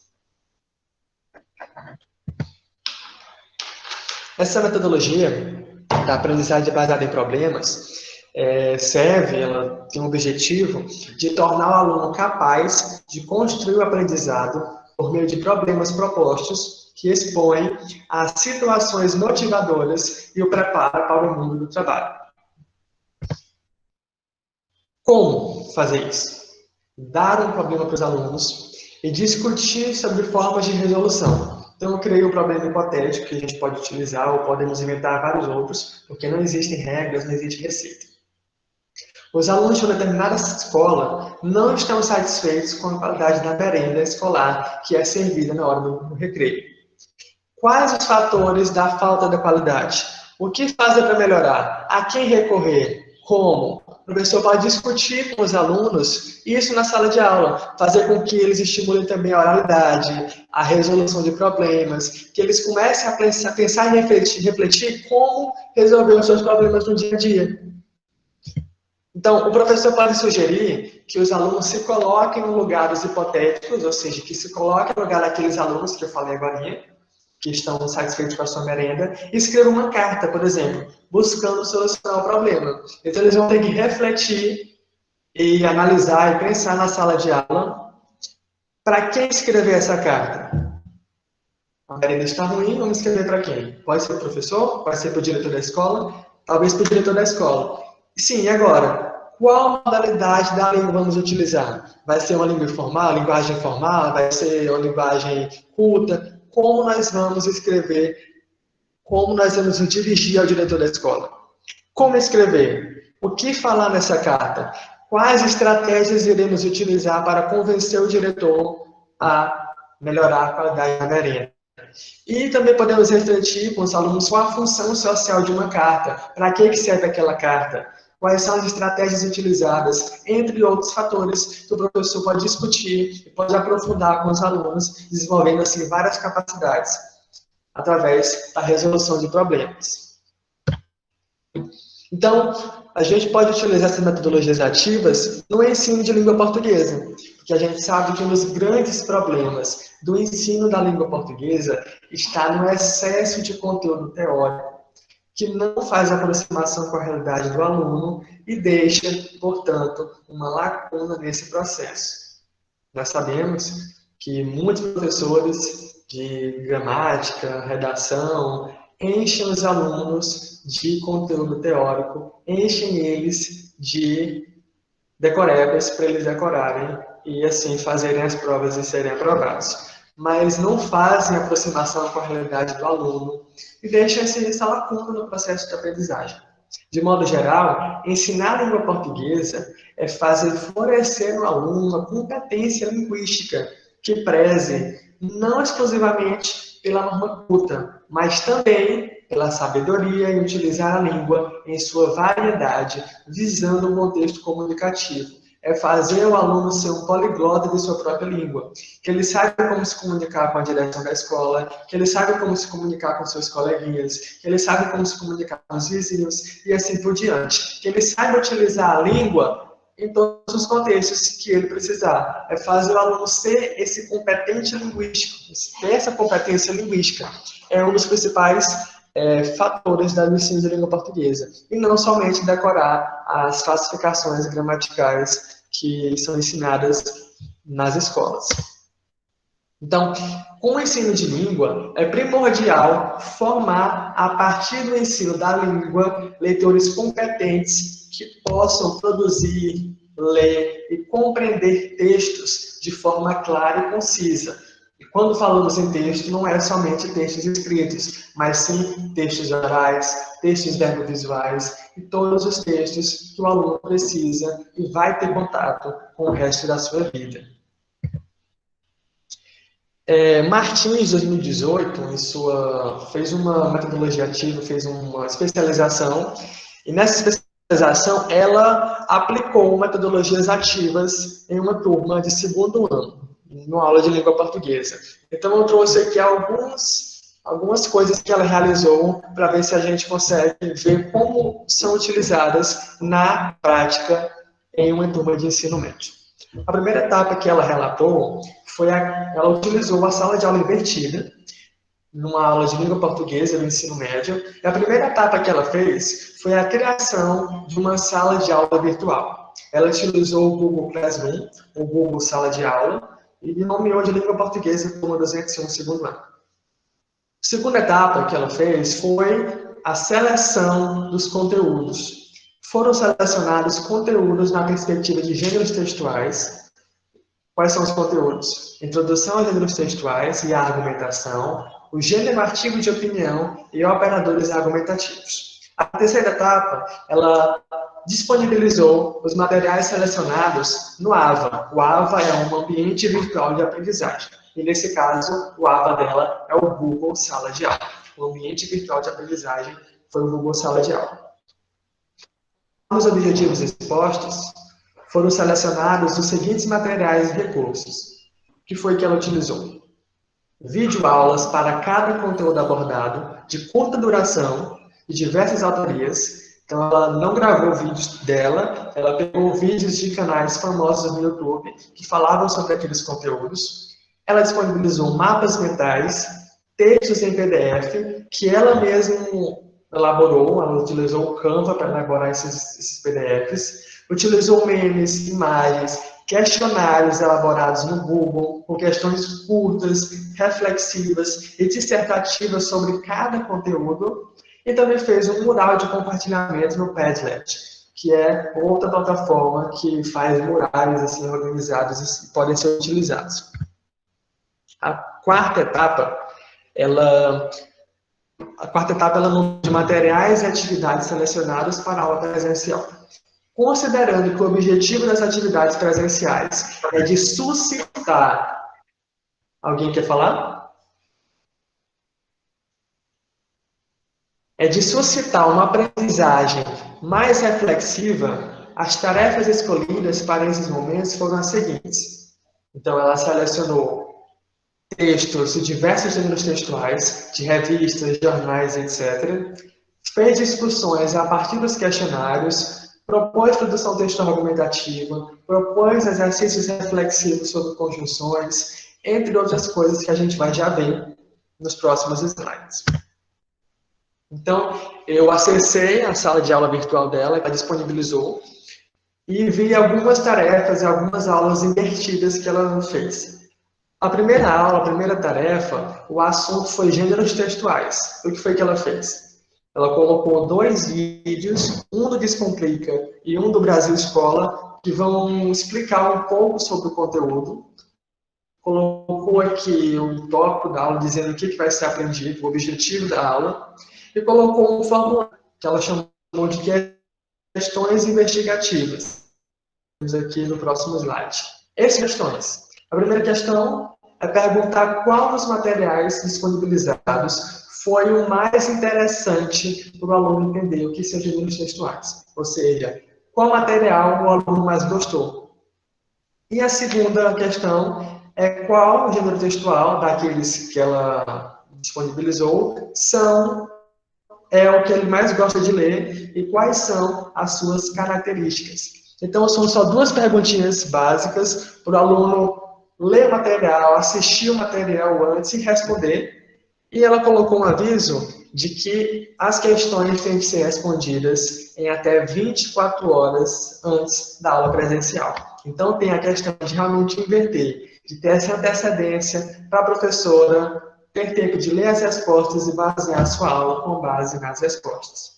Essa metodologia da aprendizagem baseada em problemas ela tem o objetivo de tornar o aluno capaz de construir o aprendizado por meio de problemas propostos que expõem a situações motivadoras e o preparam para o mundo do trabalho. Como fazer isso? Dar um problema para os alunos e discutir sobre formas de resolução. Então, eu criei um problema hipotético que a gente pode utilizar ou podemos inventar vários outros, porque não existem regras, não existe receita. Os alunos de uma determinada escola não estão satisfeitos com a qualidade da merenda escolar que é servida na hora do recreio. Quais os fatores da falta da qualidade? O que fazer para melhorar? A quem recorrer? Como? O professor pode discutir com os alunos isso na sala de aula, fazer com que eles estimulem também a oralidade, a resolução de problemas, que eles comecem a pensar e refletir como resolver os seus problemas no dia a dia. Então, o professor pode sugerir que os alunos se coloquem em lugares hipotéticos, ou seja, que se coloquem no lugar daqueles alunos que eu falei agora, que estão satisfeitos com a sua merenda, e escrevam uma carta, por exemplo, buscando solucionar o problema. Então, eles vão ter que refletir e analisar e pensar na sala de aula para quem escrever essa carta. A merenda está ruim, vamos escrever para quem? Pode ser o professor, pode ser para o diretor da escola, talvez para o diretor da escola. Sim, e agora? Qual modalidade da língua vamos utilizar? Vai ser uma língua informal, linguagem informal? Vai ser uma linguagem culta? Como nós vamos escrever? Como nós vamos nos dirigir ao diretor da escola? Como escrever? O que falar nessa carta? Quais estratégias iremos utilizar para convencer o diretor a melhorar a qualidade da merenda? E também podemos refletir com os alunos qual a função social de uma carta, para que serve aquela carta, quais são as estratégias utilizadas, entre outros fatores que o professor pode discutir e pode aprofundar com os alunos, desenvolvendo assim várias capacidades, através da resolução de problemas. Então, a gente pode utilizar essas metodologias ativas no ensino de língua portuguesa, porque a gente sabe que um dos grandes problemas do ensino da língua portuguesa está no excesso de conteúdo teórico, que não faz aproximação com a realidade do aluno e deixa, portanto, uma lacuna nesse processo. Nós sabemos que muitos professores de gramática, redação, enchem os alunos de conteúdo teórico, enchem eles de decorebas para eles decorarem e assim fazerem as provas e serem aprovados. Mas não fazem aproximação com a realidade do aluno e deixam essa lacuna no processo de aprendizagem. De modo geral, ensinar a língua portuguesa é fazer florescer no aluno uma competência linguística que preze não exclusivamente pela norma culta, mas também pela sabedoria em utilizar a língua em sua variedade, visando o contexto comunicativo. É fazer o aluno ser um poliglota de sua própria língua, que ele saiba como se comunicar com a direção da escola, que ele saiba como se comunicar com seus coleguinhas, que ele saiba como se comunicar com os vizinhos e assim por diante. Que ele saiba utilizar a língua em todos os contextos que ele precisar. É fazer o aluno ser esse competente linguístico, ter essa competência linguística. É um dos principais fatores da ensino de língua portuguesa. E não somente decorar as classificações gramaticais que são ensinadas nas escolas. Então, com o ensino de língua, é primordial formar, a partir do ensino da língua, leitores competentes que possam produzir, ler e compreender textos de forma clara e concisa. E quando falamos em texto, não é somente textos escritos, mas sim textos orais, textos verbovisuais e todos os textos que o aluno precisa e vai ter contato com o resto da sua vida. Martins, em 2018, fez uma metodologia ativa, fez uma especialização, e nessa especialização ela aplicou metodologias ativas em uma turma de segundo ano, numa aula de língua portuguesa. Então eu trouxe aqui algumas coisas que ela realizou para ver se a gente consegue ver como são utilizadas na prática em uma turma de ensino médio. A primeira etapa que ela relatou foi ela utilizou a sala de aula invertida, numa aula de língua portuguesa no ensino médio, e a primeira etapa que ela fez foi a criação de uma sala de aula virtual. Ela utilizou o Google Classroom, o Google Sala de Aula, e nomeou de língua portuguesa como docente no segundo ano. A segunda etapa que ela fez foi a seleção dos conteúdos. Foram selecionados conteúdos na perspectiva de gêneros textuais. Quais são os conteúdos? Introdução a gêneros textuais e a argumentação, o gênero artigo de opinião e operadores argumentativos. A terceira etapa, ela disponibilizou os materiais selecionados no AVA. O AVA é um ambiente virtual de aprendizagem. E, nesse caso, o AVA dela é o Google Sala de Aula. O ambiente virtual de aprendizagem foi o Google Sala de Aula. Os objetivos expostos foram selecionados os seguintes materiais e recursos. O que foi que ela utilizou? Videoaulas para cada conteúdo abordado, de curta duração e diversas autorias. Então, ela não gravou vídeos dela, ela pegou vídeos de canais famosos no YouTube que falavam sobre aqueles conteúdos. Ela disponibilizou mapas mentais, textos em PDF, que ela mesma elaborou, ela utilizou o Canva para elaborar esses PDFs, utilizou memes, imagens, questionários elaborados no Google, com questões curtas, reflexivas e dissertativas sobre cada conteúdo, e também fez um mural de compartilhamento no Padlet, que é outra plataforma que faz murais assim, organizados e podem ser utilizados. A quarta etapa, ela nome de materiais e atividades selecionadas para a aula presencial. Considerando que o objetivo das atividades presenciais é de suscitar... Alguém quer falar? É de suscitar uma aprendizagem mais reflexiva, as tarefas escolhidas para esses momentos foram as seguintes. Então, ela selecionou textos de diversos gêneros textuais, de revistas, jornais, etc. Fez discussões a partir dos questionários, propôs produção textual argumentativa, propôs exercícios reflexivos sobre conjunções, entre outras coisas que a gente vai já ver nos próximos slides. Então, eu acessei a sala de aula virtual dela, que ela disponibilizou, e vi algumas tarefas e algumas aulas invertidas que ela fez. A primeira aula, a primeira tarefa, o assunto foi gêneros textuais. O que foi que ela fez? Ela colocou 2 vídeos, um do Descomplica e um do Brasil Escola, que vão explicar um pouco sobre o conteúdo. Colocou aqui o tópico da aula, dizendo o que vai ser aprendido, o objetivo da aula, e colocou um formulário, que ela chamou de questões investigativas. Vamos aqui no próximo slide. Essas questões. A primeira questão é perguntar qual dos materiais disponibilizados foi o mais interessante para o aluno entender o que são gêneros textuais. Ou seja, qual material o aluno mais gostou. E a segunda questão é qual gênero textual daqueles que ela disponibilizou é o que ele mais gosta de ler e quais são as suas características. Então, são só duas perguntinhas básicas para o aluno ler o material, assistir o material antes e responder. E ela colocou um aviso de que as questões têm que ser respondidas em até 24 horas antes da aula presencial. Então, tem a questão de realmente inverter, de ter essa antecedência para a professora ter tempo de ler as respostas e basear a sua aula com base nas respostas.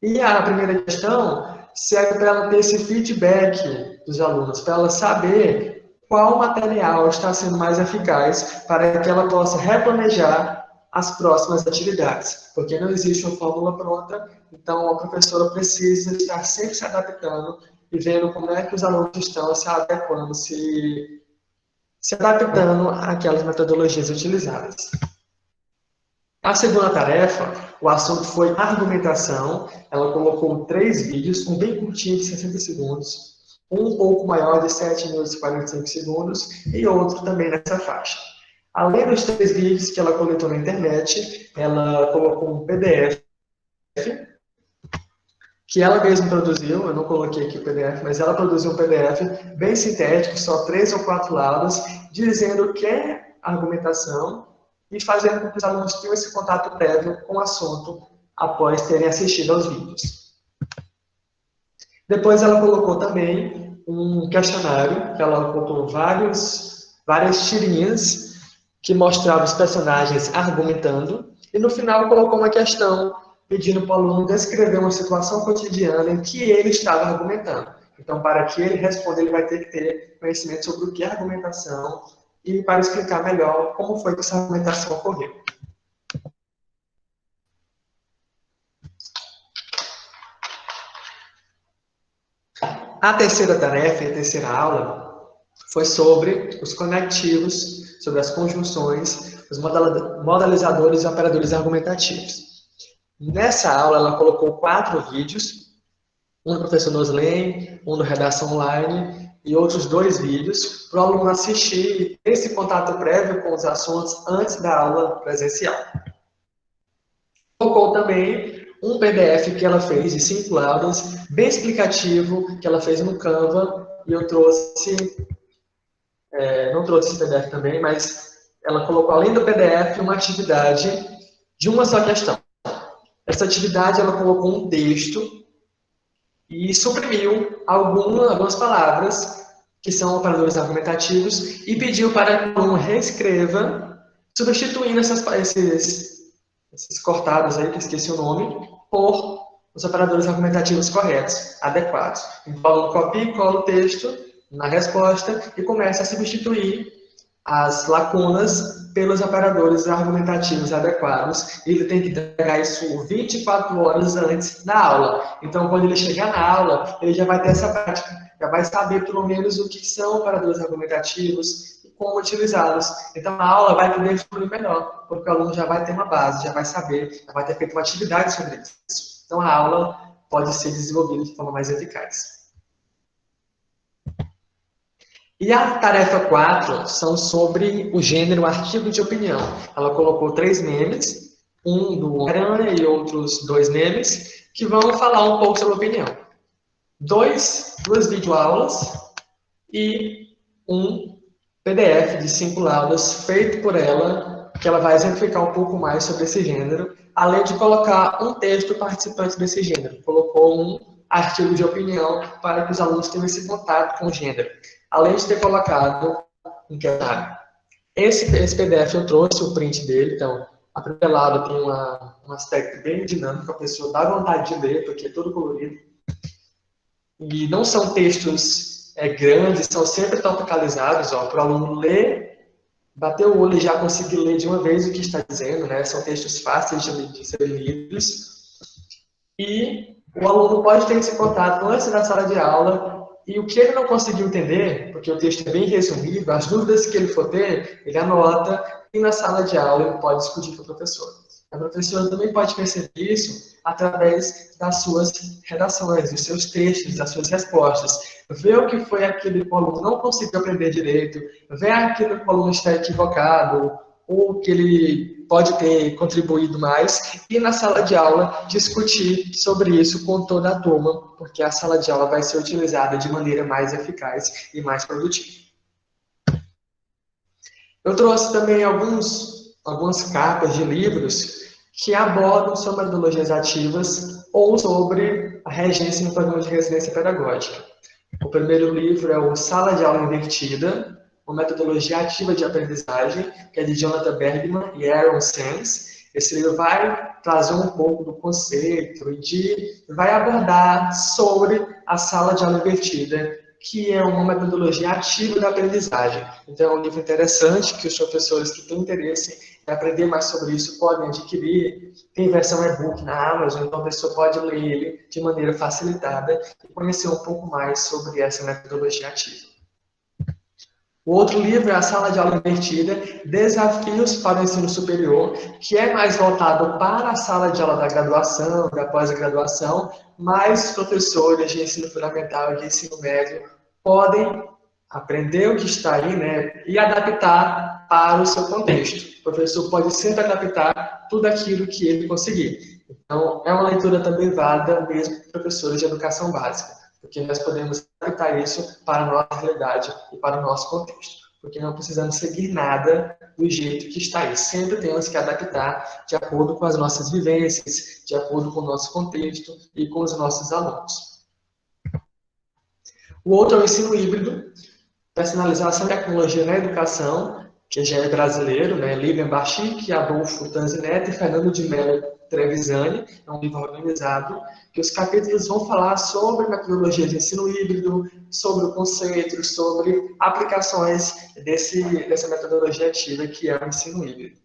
E a primeira questão serve para ela ter esse feedback dos alunos, para ela saber qual material está sendo mais eficaz para que ela possa replanejar as próximas atividades, porque não existe uma fórmula pronta, então a professora precisa estar sempre se adaptando e vendo como é que os alunos estão se adequando, se adaptando àquelas metodologias utilizadas. A segunda tarefa, o assunto foi argumentação. Ela colocou 3 vídeos, um bem curtinho de 60 segundos, um pouco maior de 7 minutos e 45 segundos e outro também nessa faixa. Além dos 3 vídeos que ela coletou na internet, ela colocou um PDF que ela mesma produziu. Eu não coloquei aqui o PDF, mas ela produziu um PDF bem sintético, só 3 ou 4 laudas, dizendo o que é argumentação e fazendo com que os alunos tenham esse contato prévio com o assunto após terem assistido aos vídeos. Depois ela colocou também um questionário, que ela colocou várias tirinhas que mostravam os personagens argumentando, e no final colocou uma questão pedindo para o aluno descrever uma situação cotidiana em que ele estava argumentando. Então, para que ele responda, ele vai ter que ter conhecimento sobre o que é argumentação e para explicar melhor como foi que essa argumentação ocorreu. A terceira tarefa, a terceira aula, foi sobre os conectivos, sobre as conjunções, os modalizadores e operadores argumentativos. Nessa aula, ela colocou 4 vídeos, um do professor Noslen, um do Redação Online e outros 2 vídeos, para o aluno assistir e ter esse contato prévio com os assuntos antes da aula presencial. Colocou também um PDF que ela fez de 5 laudas, bem explicativo, que ela fez no Canva, e eu trouxe, não trouxe esse PDF também, mas ela colocou, além do PDF, uma atividade de uma só questão. Essa atividade, ela colocou um texto e suprimiu algumas palavras que são operadores argumentativos e pediu para que o aluno reescreva, substituindo esses cortados aí, que esqueci o nome, por os operadores argumentativos corretos, adequados. Então, o aluno copia e cola o texto na resposta e começa a substituir as lacunas pelos operadores argumentativos adequados. Ele tem que entregar isso 24 horas antes da aula. Então, quando ele chegar na aula, ele já vai ter essa prática, já vai saber pelo menos o que são operadores argumentativos e como utilizá-los. Então, a aula vai poder fluir melhor, porque o aluno já vai ter uma base, já vai saber, já vai ter feito uma atividade sobre isso. Então, a aula pode ser desenvolvida de forma mais eficaz. E a tarefa 4 são sobre o gênero artigo de opinião. Ela colocou 3 memes, um do Homem-Aranha e outros 2 memes, que vão falar um pouco sobre opinião. 2 videoaulas e um PDF de 5 laudas feito por ela, que ela vai exemplificar um pouco mais sobre esse gênero, além de colocar um texto participante desse gênero. Colocou um artigo de opinião para que os alunos tenham esse contato com o gênero, além de ter colocado um questionário. Esse PDF eu trouxe o print dele, então a primeira lado tem um aspecto bem dinâmico, a pessoa dá vontade de ler, porque é todo colorido. E não são textos grandes, são sempre topicalizados, para o aluno ler, bater o olho e já conseguir ler de uma vez o que está dizendo, né? São textos fáceis de serem lidos. E o aluno pode ter esse contato antes da sala de aula e o que ele não conseguiu entender, porque o texto é bem resumido, as dúvidas que ele for ter, ele anota e na sala de aula ele pode discutir com o professor. A professora também pode perceber isso através das suas redações, dos seus textos, das suas respostas. Ver o que foi aquilo que o aluno não conseguiu aprender direito, ver aquilo que o aluno está equivocado, ou que ele pode ter contribuído mais, e na sala de aula discutir sobre isso com toda a turma, porque a sala de aula vai ser utilizada de maneira mais eficaz e mais produtiva. Eu trouxe também algumas capas de livros que abordam sobre metodologias ativas ou sobre a regência no programa de residência pedagógica. O primeiro livro é o Sala de Aula Invertida, uma metodologia ativa de aprendizagem, que é de Jonathan Bergman e Aaron Sands. Esse livro vai trazer um pouco do conceito e vai abordar sobre a sala de aula invertida, que é uma metodologia ativa da aprendizagem. Então, é um livro interessante que os professores que têm interesse em aprender mais sobre isso podem adquirir. Tem versão e-book na Amazon, então a pessoa pode ler ele de maneira facilitada e conhecer um pouco mais sobre essa metodologia ativa. O outro livro é A Sala de Aula Invertida, Desafios para o Ensino Superior, que é mais voltado para a sala de aula da graduação, da pós-graduação, mas os professores de ensino fundamental e de ensino médio podem aprender o que está aí, né, e adaptar para o seu contexto. O professor pode sempre adaptar tudo aquilo que ele conseguir. Então, é uma leitura também válida mesmo para professores de educação básica, porque nós podemos adaptar isso para a nossa realidade e para o nosso contexto, porque não precisamos seguir nada do jeito que está aí. Sempre temos que adaptar de acordo com as nossas vivências, de acordo com o nosso contexto e com os nossos alunos. O outro é o ensino híbrido, personalização e tecnologia na educação, que já é brasileiro, né? Lilian Bachic, Adolfo Tanzinetti e Fernando de Mello Trevisani, é um livro organizado, que os capítulos vão falar sobre metodologia de ensino híbrido, sobre o conceito, sobre aplicações dessa metodologia ativa que é o ensino híbrido.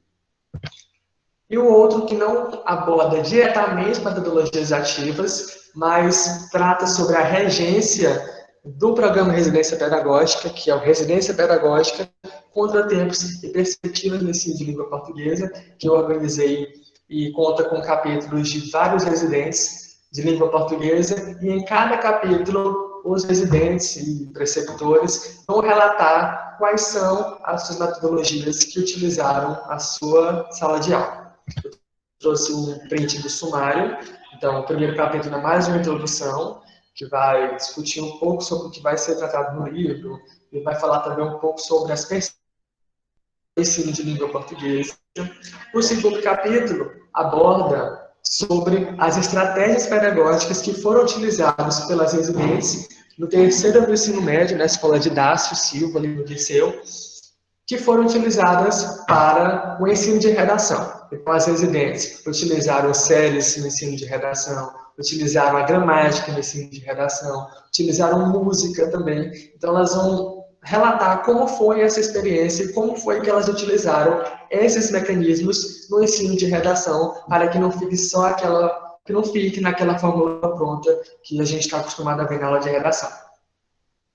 E o outro que não aborda diretamente metodologias ativas, mas trata sobre a regência do programa Residência Pedagógica, que é o Residência Pedagógica, Contratempos e Perspectivas no Ensino de Língua Portuguesa, que eu organizei e conta com capítulos de vários residentes de língua portuguesa, e em cada capítulo os residentes e preceptores vão relatar quais são as suas metodologias que utilizaram a sua sala de aula. Eu trouxe um print do sumário, então o primeiro capítulo é mais uma introdução, que vai discutir um pouco sobre o que vai ser tratado no livro, e vai falar também um pouco sobre as perspectivas do ensino de língua portuguesa. O segundo capítulo aborda sobre as estratégias pedagógicas que foram utilizadas pelas residentes no terceiro ano do ensino médio, na escola de Dácio Silva, ali no Liceu, que foram utilizadas para o ensino de redação. Então, as residentes utilizaram séries no ensino de redação, utilizaram a gramática no ensino de redação, utilizaram música também. Então, elas vão relatar como foi essa experiência e como foi que elas utilizaram esses mecanismos no ensino de redação, para que não fique só que não fique naquela fórmula pronta que a gente está acostumado a ver na aula de redação.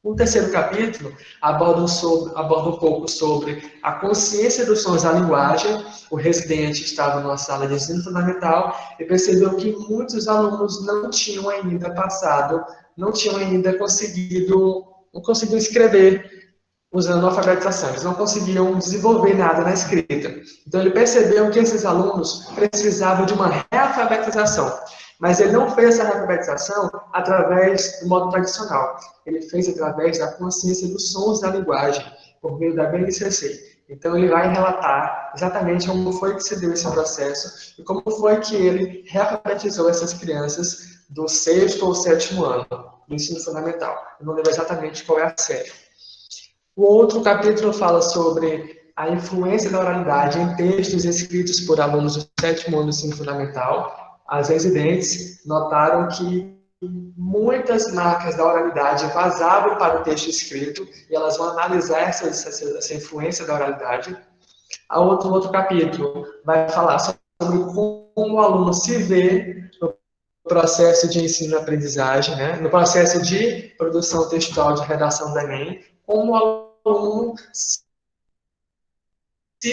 O terceiro capítulo aborda um pouco sobre a consciência dos sons da linguagem. O residente estava numa sala de ensino fundamental e percebeu que muitos alunos não tinham ainda conseguido escrever usando a alfabetização. Eles não conseguiam desenvolver nada na escrita. Então, ele percebeu que esses alunos precisavam de uma realfabetização. Mas ele não fez essa realfabetização através do modo tradicional. Ele fez através da consciência dos sons da linguagem, por meio da BNCC. Então, ele vai relatar exatamente como foi que se deu esse processo e como foi que ele realfabetizou essas crianças do 6º ou 7º ano do ensino fundamental. Eu não lembro exatamente qual é a série. O outro capítulo fala sobre a influência da oralidade em textos escritos por alunos do 7º ano do ensino fundamental. As residentes notaram que muitas marcas da oralidade vazavam para o texto escrito e elas vão analisar essa influência da oralidade. Outro capítulo vai falar sobre como o aluno se vê no processo de ensino-aprendizagem, né? No processo de produção textual de redação do Enem, como o aluno se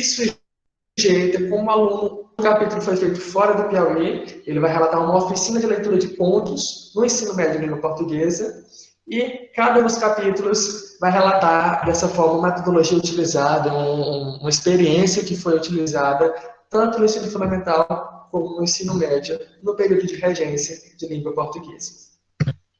sujeita, como o aluno, o capítulo foi feito fora do Piauí, ele vai relatar uma oficina de leitura de pontos no ensino médio de língua portuguesa, e cada um dos capítulos vai relatar dessa forma uma metodologia utilizada, uma experiência que foi utilizada tanto no ensino fundamental como no ensino médio, no período de regência de língua portuguesa.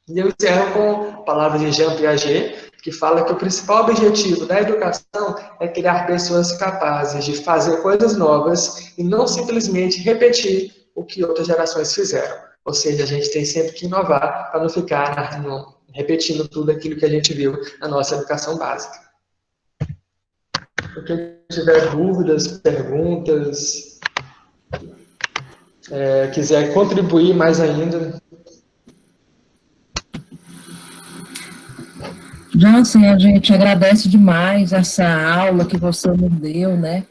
E eu encerro com a palavra de Jean Piaget, que fala que o principal objetivo da educação é criar pessoas capazes de fazer coisas novas e não simplesmente repetir o que outras gerações fizeram. Ou seja, a gente tem sempre que inovar para não ficar repetindo tudo aquilo que a gente viu na nossa educação básica. Quem tiver dúvidas, perguntas, quiser contribuir mais ainda. Jansen, a gente agradece demais essa aula que você nos deu, né?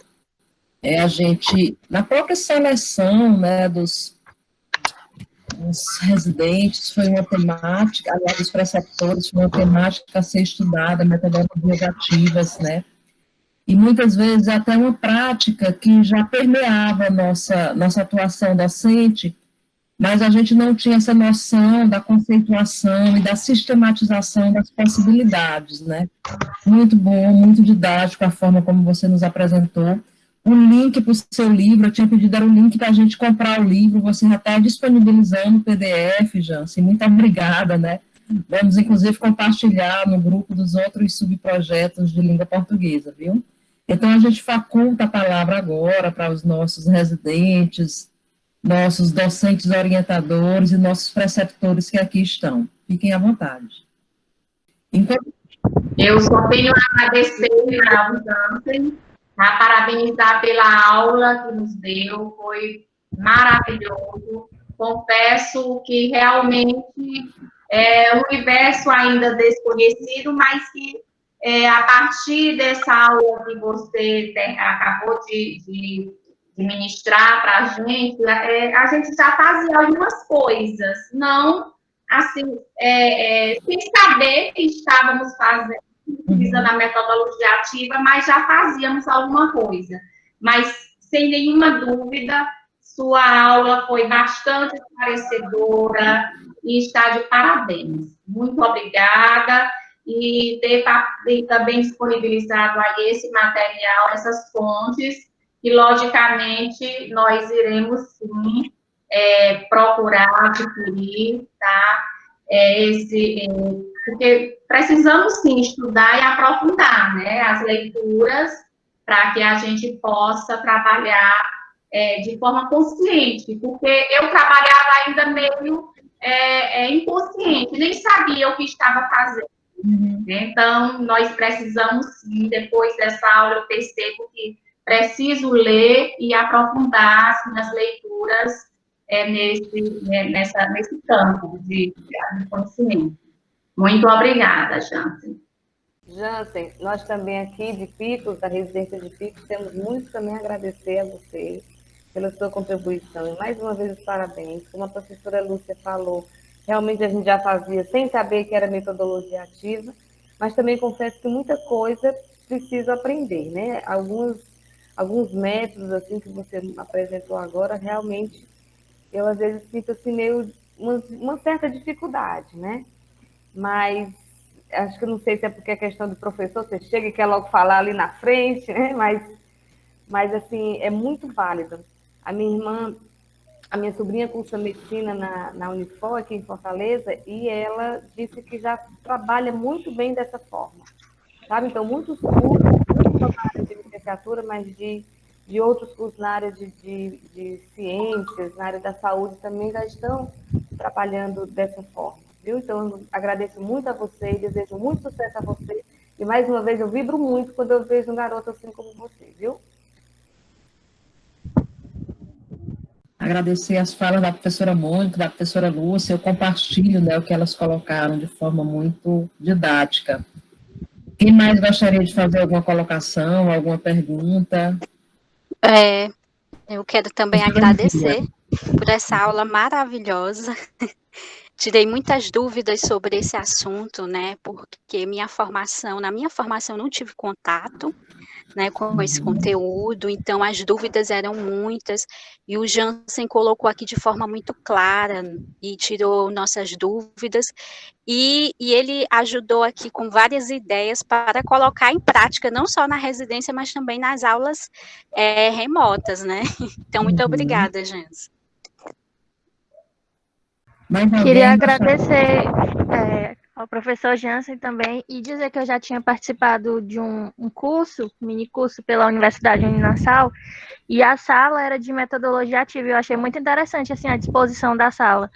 A gente, na própria seleção, né, dos residentes, foi uma temática, aliás, dos preceptores, foi uma temática a ser estudada, metodologias ativas, né? E muitas vezes até uma prática que já permeava a nossa atuação docente, mas a gente não tinha essa noção da conceituação e da sistematização das possibilidades, né? Muito bom, muito didático a forma como você nos apresentou. O link para o seu livro, eu tinha pedido, era o link para a gente comprar o livro, você já está disponibilizando o PDF, Jansen, muito obrigada, né? Vamos, inclusive, compartilhar no grupo dos outros subprojetos de língua portuguesa, viu? Então, a gente faculta a palavra agora para os nossos residentes, nossos docentes orientadores e nossos preceptores que aqui estão. Fiquem à vontade. Eu só tenho a agradecer ao Jansen, a parabenizar pela aula que nos deu, foi maravilhoso. Confesso que realmente é um universo ainda desconhecido, mas que a partir dessa aula que você acabou de ministrar para a gente já fazia algumas coisas, não assim, sem saber que estávamos fazendo, utilizando a metodologia ativa, mas já fazíamos alguma coisa. Mas, sem nenhuma dúvida, sua aula foi bastante esclarecedora e está de parabéns. Muito obrigada. E ter também disponibilizado aí esse material, essas fontes, e, logicamente, nós iremos, sim, procurar adquirir, tá? Porque precisamos, sim, estudar e aprofundar, né, as leituras, para que a gente possa trabalhar de forma consciente, porque eu trabalhava ainda meio inconsciente, nem sabia o que estava fazendo. Então, nós precisamos, sim, depois dessa aula, eu percebo que preciso ler e aprofundar assim, nas leituras nesse campo de conhecimento. Muito obrigada, Jansen. Jansen, nós também aqui de Picos, da residência de Picos, temos muito também a agradecer a você pela sua contribuição. E mais uma vez, os parabéns. Como a professora Lúcia falou, realmente a gente já fazia sem saber que era metodologia ativa, mas também confesso que muita coisa preciso aprender, né? Alguns métodos assim que você apresentou agora, realmente, eu às vezes sinto assim meio uma certa dificuldade, né? Mas acho que eu não sei se é porque é questão do professor, você chega e quer logo falar ali na frente, né? Mas assim, é muito válido. A minha sobrinha cursa medicina na Unifor, aqui em Fortaleza, e ela disse que já trabalha muito bem dessa forma, sabe? Então, muitos cursos, não só na área de licenciatura, mas de outros cursos na área de ciências, na área da saúde, também já estão trabalhando dessa forma, viu? Então, eu agradeço muito a você e desejo muito sucesso a você. E, mais uma vez, eu vibro muito quando eu vejo um garoto assim como você, viu? Agradecer as falas da professora Mônica, da professora Lúcia, eu compartilho, né, o que elas colocaram de forma muito didática. Quem mais gostaria de fazer alguma colocação, alguma pergunta? Eu quero também agradecer por essa aula maravilhosa. Tirei muitas dúvidas sobre esse assunto, né? Porque na minha formação eu não tive contato, né, com esse conteúdo, então as dúvidas eram muitas, e o Jansen colocou aqui de forma muito clara e tirou nossas dúvidas, e ele ajudou aqui com várias ideias para colocar em prática, não só na residência, mas também nas aulas remotas, né? Então, muito obrigada, Jansen. Queria agradecer ao professor Jansen também e dizer que eu já tinha participado de um curso, mini curso pela Universidade Uninassal, e a sala era de metodologia ativa. Eu achei muito interessante assim, a disposição da sala.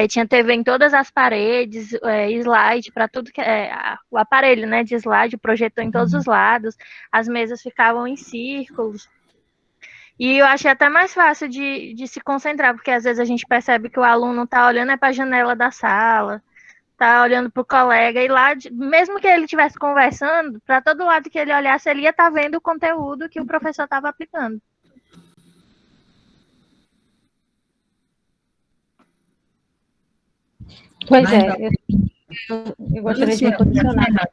Tinha TV em todas as paredes, slide para tudo que o aparelho, né, de slide, projetou em todos os lados, as mesas ficavam em círculos. E eu achei até mais fácil de se concentrar, porque às vezes a gente percebe que o aluno está olhando para a janela da sala, está olhando para o colega, e lá, mesmo que ele estivesse conversando, para todo lado que ele olhasse, ele ia estar vendo o conteúdo que o professor estava aplicando. Pois eu gostaria de posicionar.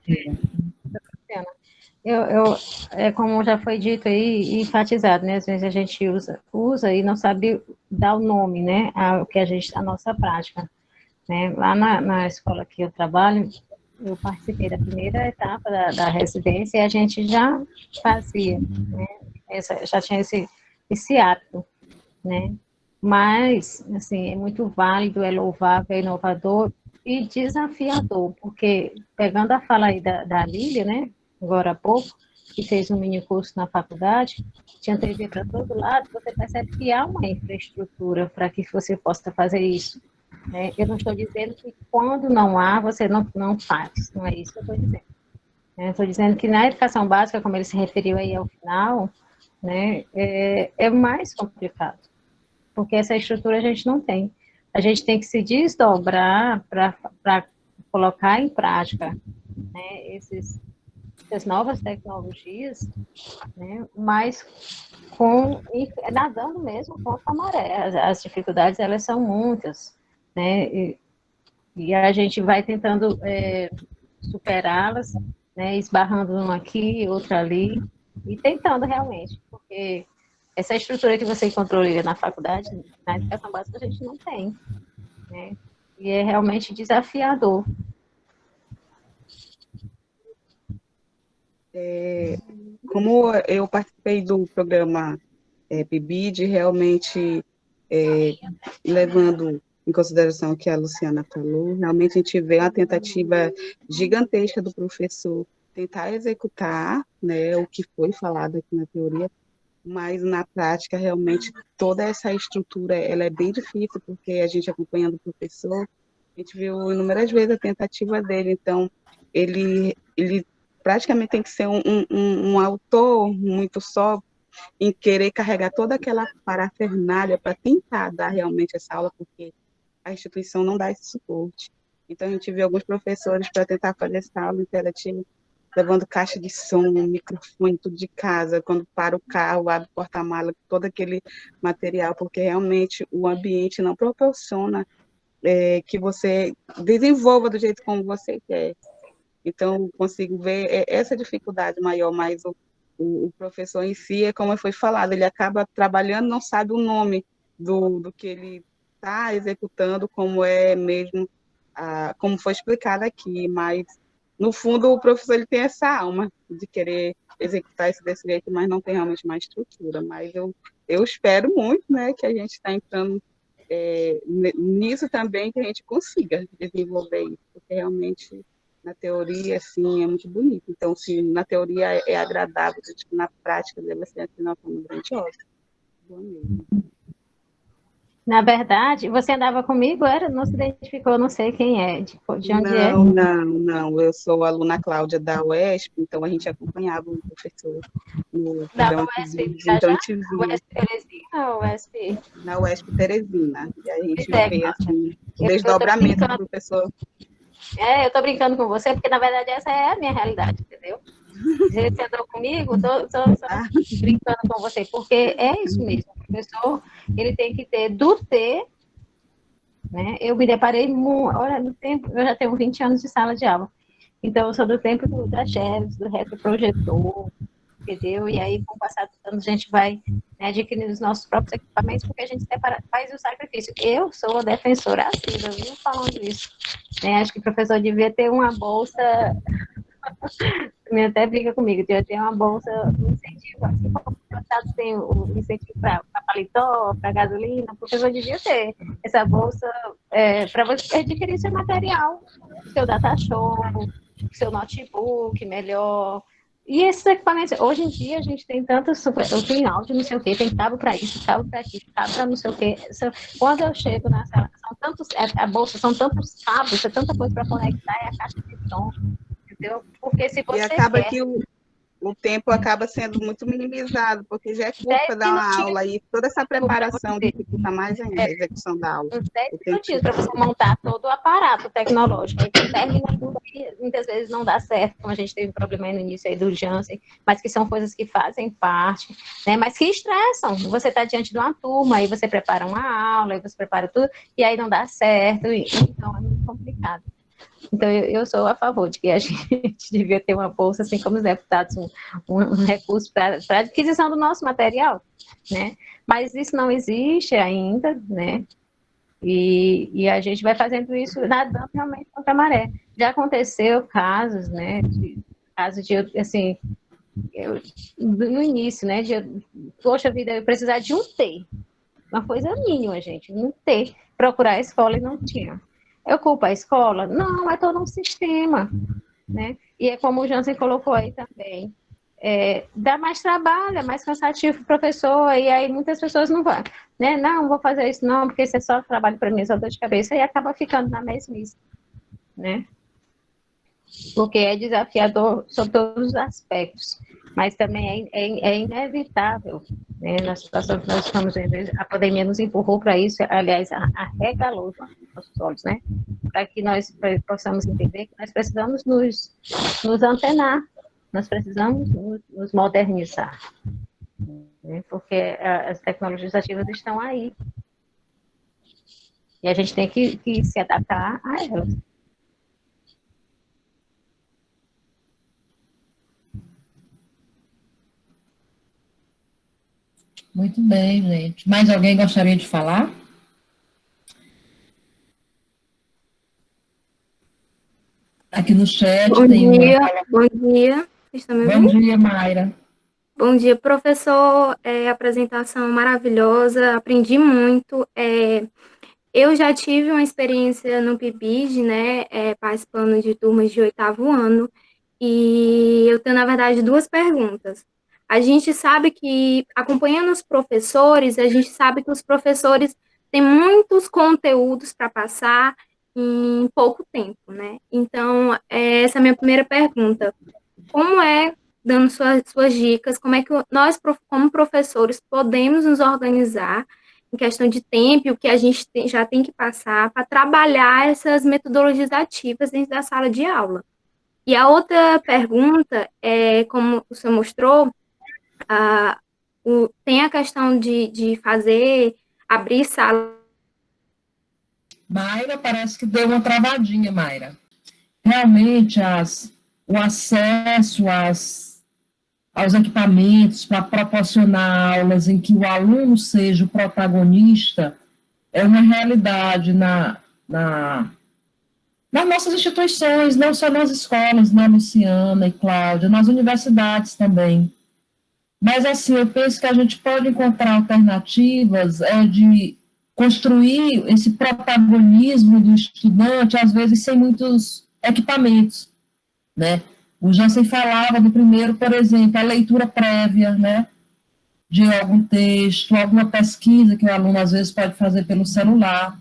Como já foi dito aí e enfatizado, né? Às vezes a gente usa e não sabe dar o nome, né? A nossa prática, né? Lá na escola que eu trabalho, eu participei da primeira etapa da residência e a gente já fazia, né? Já tinha esse hábito, né? Mas, assim, é muito válido, é louvável, é inovador e desafiador, porque, pegando a fala aí da Lília, né? Agora há pouco, que fez um mini curso na faculdade, tinha TV para todo lado, você percebe que há uma infraestrutura para que você possa fazer isso. Né? Eu não estou dizendo que quando não há, você não faz, não é isso que eu estou dizendo. Estou dizendo que na educação básica, como ele se referiu aí ao final, né, é mais complicado, porque essa estrutura a gente não tem. A gente tem que se desdobrar para colocar em prática, né, essas novas tecnologias, né, mas nadando mesmo contra a maré. As dificuldades, elas são muitas, né, e a gente vai tentando superá-las, né, esbarrando um aqui, outro ali, e tentando realmente, porque essa estrutura que você encontrou na faculdade, na educação básica, a gente não tem, né, e é realmente desafiador. Como eu participei do programa PIBID, realmente levando em consideração o que a Luciana falou, realmente a gente vê uma tentativa gigantesca do professor tentar executar, né, o que foi falado aqui na teoria, mas na prática, realmente, toda essa estrutura ela é bem difícil, porque a gente acompanhando o professor, a gente viu inúmeras vezes a tentativa dele, então ele praticamente tem que ser um autor muito só em querer carregar toda aquela parafernália para tentar dar realmente essa aula, porque a instituição não dá esse suporte. Então, a gente viu alguns professores para tentar fazer essa aula interativa, levando caixa de som, microfone, tudo de casa, quando para o carro, abre o porta-mala, todo aquele material, porque realmente o ambiente não proporciona que você desenvolva do jeito como você quer. Então, consigo ver essa dificuldade maior, mas o professor em si, é como foi falado, ele acaba trabalhando, não sabe o nome do que ele está executando, como é mesmo, como foi explicado aqui, mas, no fundo, o professor ele tem essa alma de querer executar isso desse jeito, mas não tem realmente uma estrutura. Mas eu espero muito, né, que a gente está entrando nisso também, que a gente consiga desenvolver isso, porque realmente na teoria, assim, é muito bonito. Então, se na teoria é agradável, na prática deve ser assim, uma forma grandiosa. Boa mesmo. Na verdade, você andava comigo, não se identificou, não sei quem é, de onde é? Não, eu sou a aluna Cláudia da UESP, então a gente acompanhava o professor no programa UESP, então a gente via. UESP Teresina ou UESP? Na UESP Teresina, e a gente vê assim, o Eu desdobramento do professor. Eu estou brincando com você, porque na verdade essa é a minha realidade, entendeu? Você andou comigo, estou brincando com você, porque é isso mesmo. professor, ele tem que ter do T, né? Eu me deparei, olha, no tempo, eu já tenho 20 anos de sala de aula, então eu sou do tempo da Xerox, do retroprojetor, entendeu? E aí, com o passar dos anos, a gente vai, né, adquirindo os nossos próprios equipamentos, porque a gente faz o sacrifício. Eu sou a defensora assídua, viu, falando isso. Né? Acho que o professor devia ter uma bolsa, até briga comigo, devia ter uma bolsa, um incentivo, assim como o Estado tem o incentivo para paletó, para gasolina, o professor devia ter essa bolsa para você adquirir seu material, seu data show, seu notebook melhor. E esses equipamentos, hoje em dia a gente tem tantos, tem áudio, não sei o quê, tem cabo para isso, cabo para aquilo, cabo para não sei o quê. Quando eu chego na sala, são tantos, a bolsa, são tantos cabos, é tanta coisa para conectar, é a caixa de som, entendeu? Porque se você e acaba que o tempo acaba sendo muito minimizado, porque já é curto para dar uma aula e toda essa preparação dificulta mais ainda a execução da aula. 10 minutinhos para você montar todo o aparato tecnológico. Então, 10 minutos muitas vezes não dá certo, como a gente teve um problema aí no início aí do Jansen, mas que são coisas que fazem parte, né? Mas que estressam. Você está diante de uma turma, aí você prepara uma aula, aí você prepara tudo, e aí não dá certo, então é muito complicado. Então, eu sou a favor de que a gente devia ter uma bolsa, assim como os deputados, um recurso para a adquisição do nosso material, né? Mas isso não existe ainda, né? E a gente vai fazendo isso nadando realmente contra a maré. Já aconteceu casos, né? Casos de, assim, no início, né? Poxa vida, eu precisar de um T. Uma coisa mínima, gente, um T. Procurar a escola e não tinha. Eu culpo a escola? Não, é todo um sistema, né? E é como o Jansen colocou aí também. Dá mais trabalho, é mais cansativo para o professor, e aí muitas pessoas não vão, né? Não, vou fazer isso não, porque isso é só trabalho para mim, só dor de cabeça, e acaba ficando na mesmice, né? Porque é desafiador sobre todos os aspectos, mas também é inevitável, né? Na situação que nós estamos vendo, a pandemia nos empurrou para isso, aliás, arregalou os nossos olhos, né? Para que nós possamos entender que nós precisamos nos antenar, nós precisamos nos modernizar, né? Porque as tecnologias ativas estão aí, e a gente tem que se adaptar a elas. Muito bem, gente. Mais alguém gostaria de falar? Aqui no chat Bom tem dia, uma... bom dia. Vocês estão me ouvindo? Bom dia, Mayra. Bom dia, professor. Apresentação maravilhosa, aprendi muito. Eu já tive uma experiência no PIBID, né, participando de turmas de 8º ano, e eu tenho, na verdade, 2 perguntas. A gente sabe que, acompanhando os professores, a gente sabe que os professores têm muitos conteúdos para passar em pouco tempo, né? Então, essa é a minha primeira pergunta. Como dando suas dicas, como é que nós, como professores, podemos nos organizar em questão de tempo, o que a gente já tem que passar para trabalhar essas metodologias ativas dentro da sala de aula? E a outra pergunta é, como o senhor mostrou, tem a questão de abrir sala. Mayra, parece que deu uma travadinha, Mayra. Realmente, o acesso aos equipamentos para proporcionar aulas em que o aluno seja o protagonista é uma realidade nas nossas instituições, não só nas escolas, né, Luciana e Cláudia, nas universidades também. Mas, assim, eu penso que a gente pode encontrar alternativas de construir esse protagonismo do estudante, às vezes sem muitos equipamentos, né? O Jansen falava do primeiro, por exemplo, a leitura prévia, né, de algum texto, alguma pesquisa que o aluno, às vezes, pode fazer pelo celular.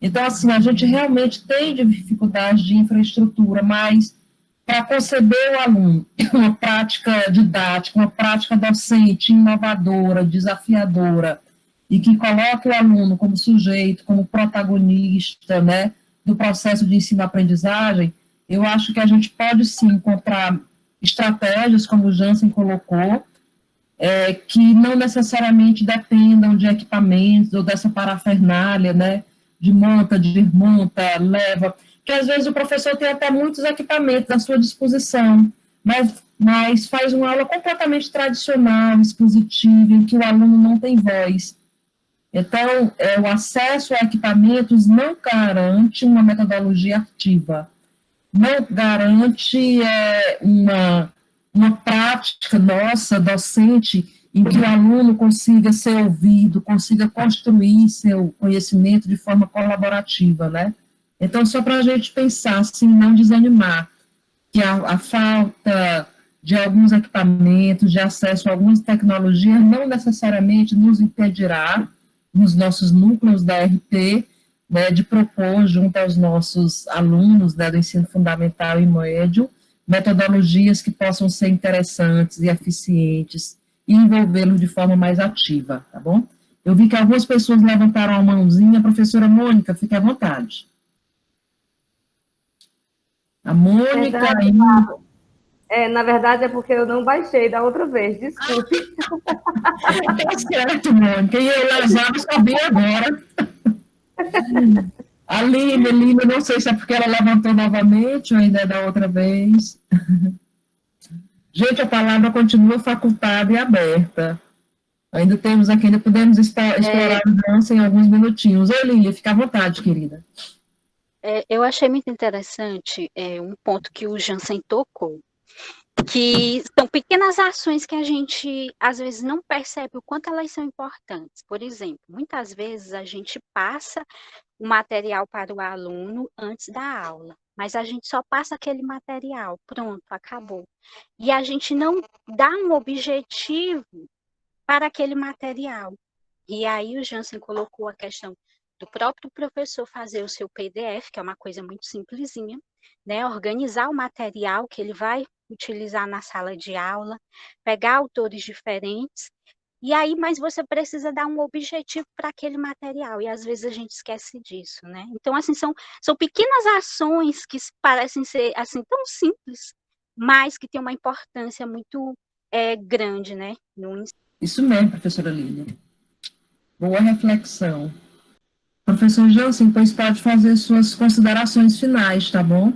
Então, assim, a gente realmente tem dificuldade de infraestrutura, mas para conceber o aluno uma prática didática, uma prática docente inovadora, desafiadora, e que coloque o aluno como sujeito, como protagonista, né, do processo de ensino-aprendizagem, eu acho que a gente pode, sim, encontrar estratégias, como o Jansen colocou, que não necessariamente dependam de equipamentos ou dessa parafernália, né, de monta, desmonta, leva, que às vezes o professor tem até muitos equipamentos à sua disposição, mas faz uma aula completamente tradicional, expositiva, em que o aluno não tem voz. Então, o acesso a equipamentos não garante uma metodologia ativa, não garante uma prática nossa, docente, em que o aluno consiga ser ouvido, consiga construir seu conhecimento de forma colaborativa, né? Então, só para a gente pensar, assim, não desanimar, que a falta de alguns equipamentos, de acesso a algumas tecnologias, não necessariamente nos impedirá, nos nossos núcleos da RT, né, de propor, junto aos nossos alunos, né, do ensino fundamental e médio, metodologias que possam ser interessantes e eficientes e envolvê-los de forma mais ativa, tá bom? Eu vi que algumas pessoas levantaram a mãozinha. Professora Mônica, fique à vontade. A Mônica... Na verdade, é porque eu não baixei da outra vez, desculpe. Tá certo, Mônica, e eu, Lazaro, sabia agora. A Lina, não sei se é porque ela levantou novamente ou ainda é da outra vez. Gente, a palavra continua facultada e aberta. Ainda temos aqui, ainda podemos explorar a dança em alguns minutinhos. Oi, Lília, fica à vontade, querida. Eu achei muito interessante um ponto que o Jansen tocou, que são pequenas ações que a gente, às vezes, não percebe o quanto elas são importantes. Por exemplo, muitas vezes a gente passa o material para o aluno antes da aula, mas a gente só passa aquele material, pronto, acabou. E a gente não dá um objetivo para aquele material. E aí o Jansen colocou a questão do próprio professor fazer o seu PDF, que é uma coisa muito simplesinha, né? Organizar o material que ele vai utilizar na sala de aula, pegar autores diferentes, e aí, mas você precisa dar um objetivo para aquele material, e às vezes a gente esquece disso, né? Então, assim, são pequenas ações que parecem ser, assim, tão simples, mas que têm uma importância muito grande, né? Isso mesmo, professora Lília. Boa reflexão. Professor Jansen, pois pode fazer suas considerações finais, tá bom?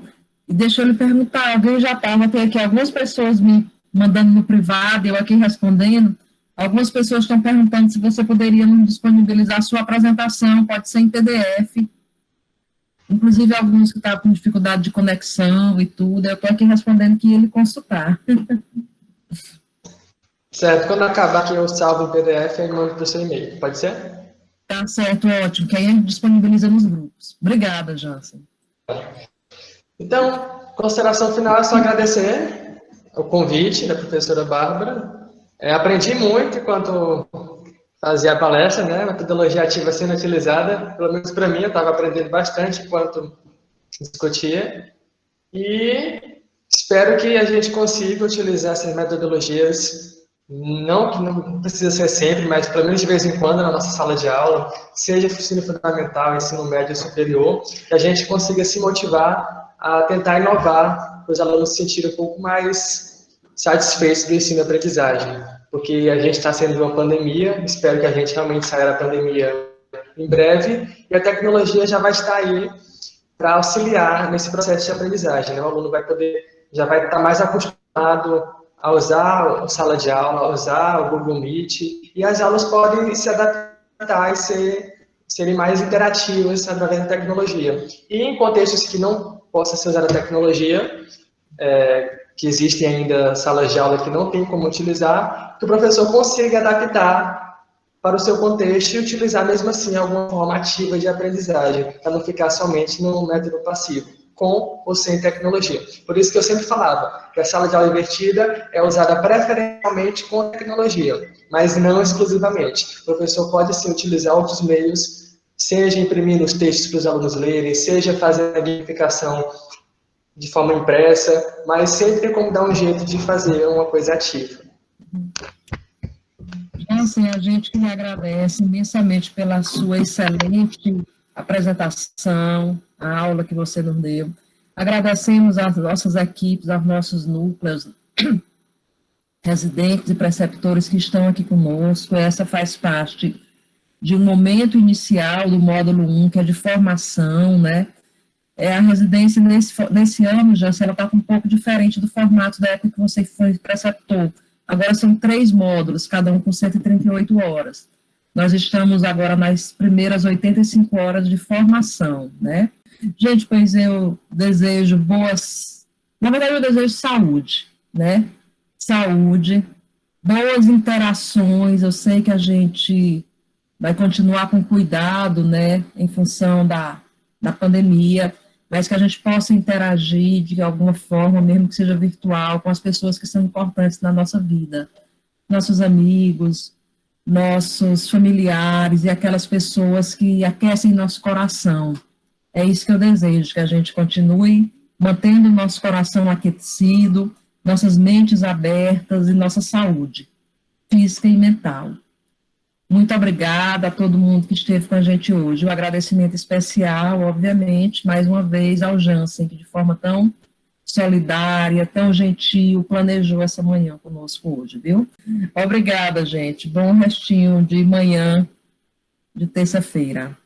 E deixa eu lhe perguntar, alguém já estava, tem aqui algumas pessoas me mandando no privado, eu aqui respondendo, algumas pessoas estão perguntando se você poderia nos disponibilizar a sua apresentação, pode ser em PDF, inclusive alguns que estavam com dificuldade de conexão e tudo, eu estou aqui respondendo que ele consultar. Certo, quando acabar aqui eu salvo o PDF e mando para o seu e-mail, pode ser? Tá certo, ótimo, que aí a gente disponibiliza nos grupos. Obrigada, Jansen. Então, consideração final é só agradecer o convite da professora Bárbara. Aprendi muito enquanto fazia a palestra, né? Metodologia ativa sendo utilizada, pelo menos para mim, eu estava aprendendo bastante enquanto discutia. E espero que a gente consiga utilizar essas metodologias, não que não precisa ser sempre, mas pelo menos de vez em quando na nossa sala de aula, seja ensino fundamental, ensino médio e superior, que a gente consiga se motivar a tentar inovar, para os alunos se sentirem um pouco mais satisfeitos do ensino e aprendizagem. Porque a gente está sendo uma pandemia, espero que a gente realmente saia da pandemia em breve, e a tecnologia já vai estar aí para auxiliar nesse processo de aprendizagem, né? O aluno já vai estar mais acostumado a usar a sala de aula, a usar o Google Meet, e as aulas podem se adaptar e serem mais interativas através da tecnologia. E em contextos que não possa ser usada a tecnologia, que existem ainda salas de aula que não tem como utilizar, que o professor consiga adaptar para o seu contexto e utilizar mesmo assim alguma forma ativa de aprendizagem, para não ficar somente no método passivo, com ou sem tecnologia. Por isso que eu sempre falava que a sala de aula invertida é usada preferencialmente com tecnologia, mas não exclusivamente. O professor pode sim utilizar outros meios, seja imprimindo os textos para os alunos lerem, seja fazendo a gamificação de forma impressa, mas sempre tem como dar um jeito de fazer uma coisa ativa. Jansen, a gente que lhe agradece imensamente pela sua excelente apresentação, a aula que você nos deu. Agradecemos às nossas equipes, aos nossos núcleos, residentes e preceptores que estão aqui conosco. Essa faz parte de um momento inicial do módulo 1, que é de formação, né? A residência nesse ano, já ela está um pouco diferente do formato da época que você foi preceptor. Agora são 3 módulos, cada um com 138 horas. Nós estamos agora nas primeiras 85 horas de formação, né? Gente, pois eu desejo na verdade eu desejo saúde, né? Saúde, boas interações. Eu sei que a gente vai continuar com cuidado, né, em função da pandemia, mas que a gente possa interagir de alguma forma, mesmo que seja virtual, com as pessoas que são importantes na nossa vida, nossos amigos, nossos familiares e aquelas pessoas que aquecem nosso coração. É isso que eu desejo, que a gente continue mantendo nosso coração aquecido, nossas mentes abertas e nossa saúde física e mental. Muito obrigada a todo mundo que esteve com a gente hoje. Um agradecimento especial, obviamente, mais uma vez ao Jansen, que de forma tão solidária, tão gentil, planejou essa manhã conosco hoje, viu? Obrigada, gente. Bom restinho de manhã de terça-feira.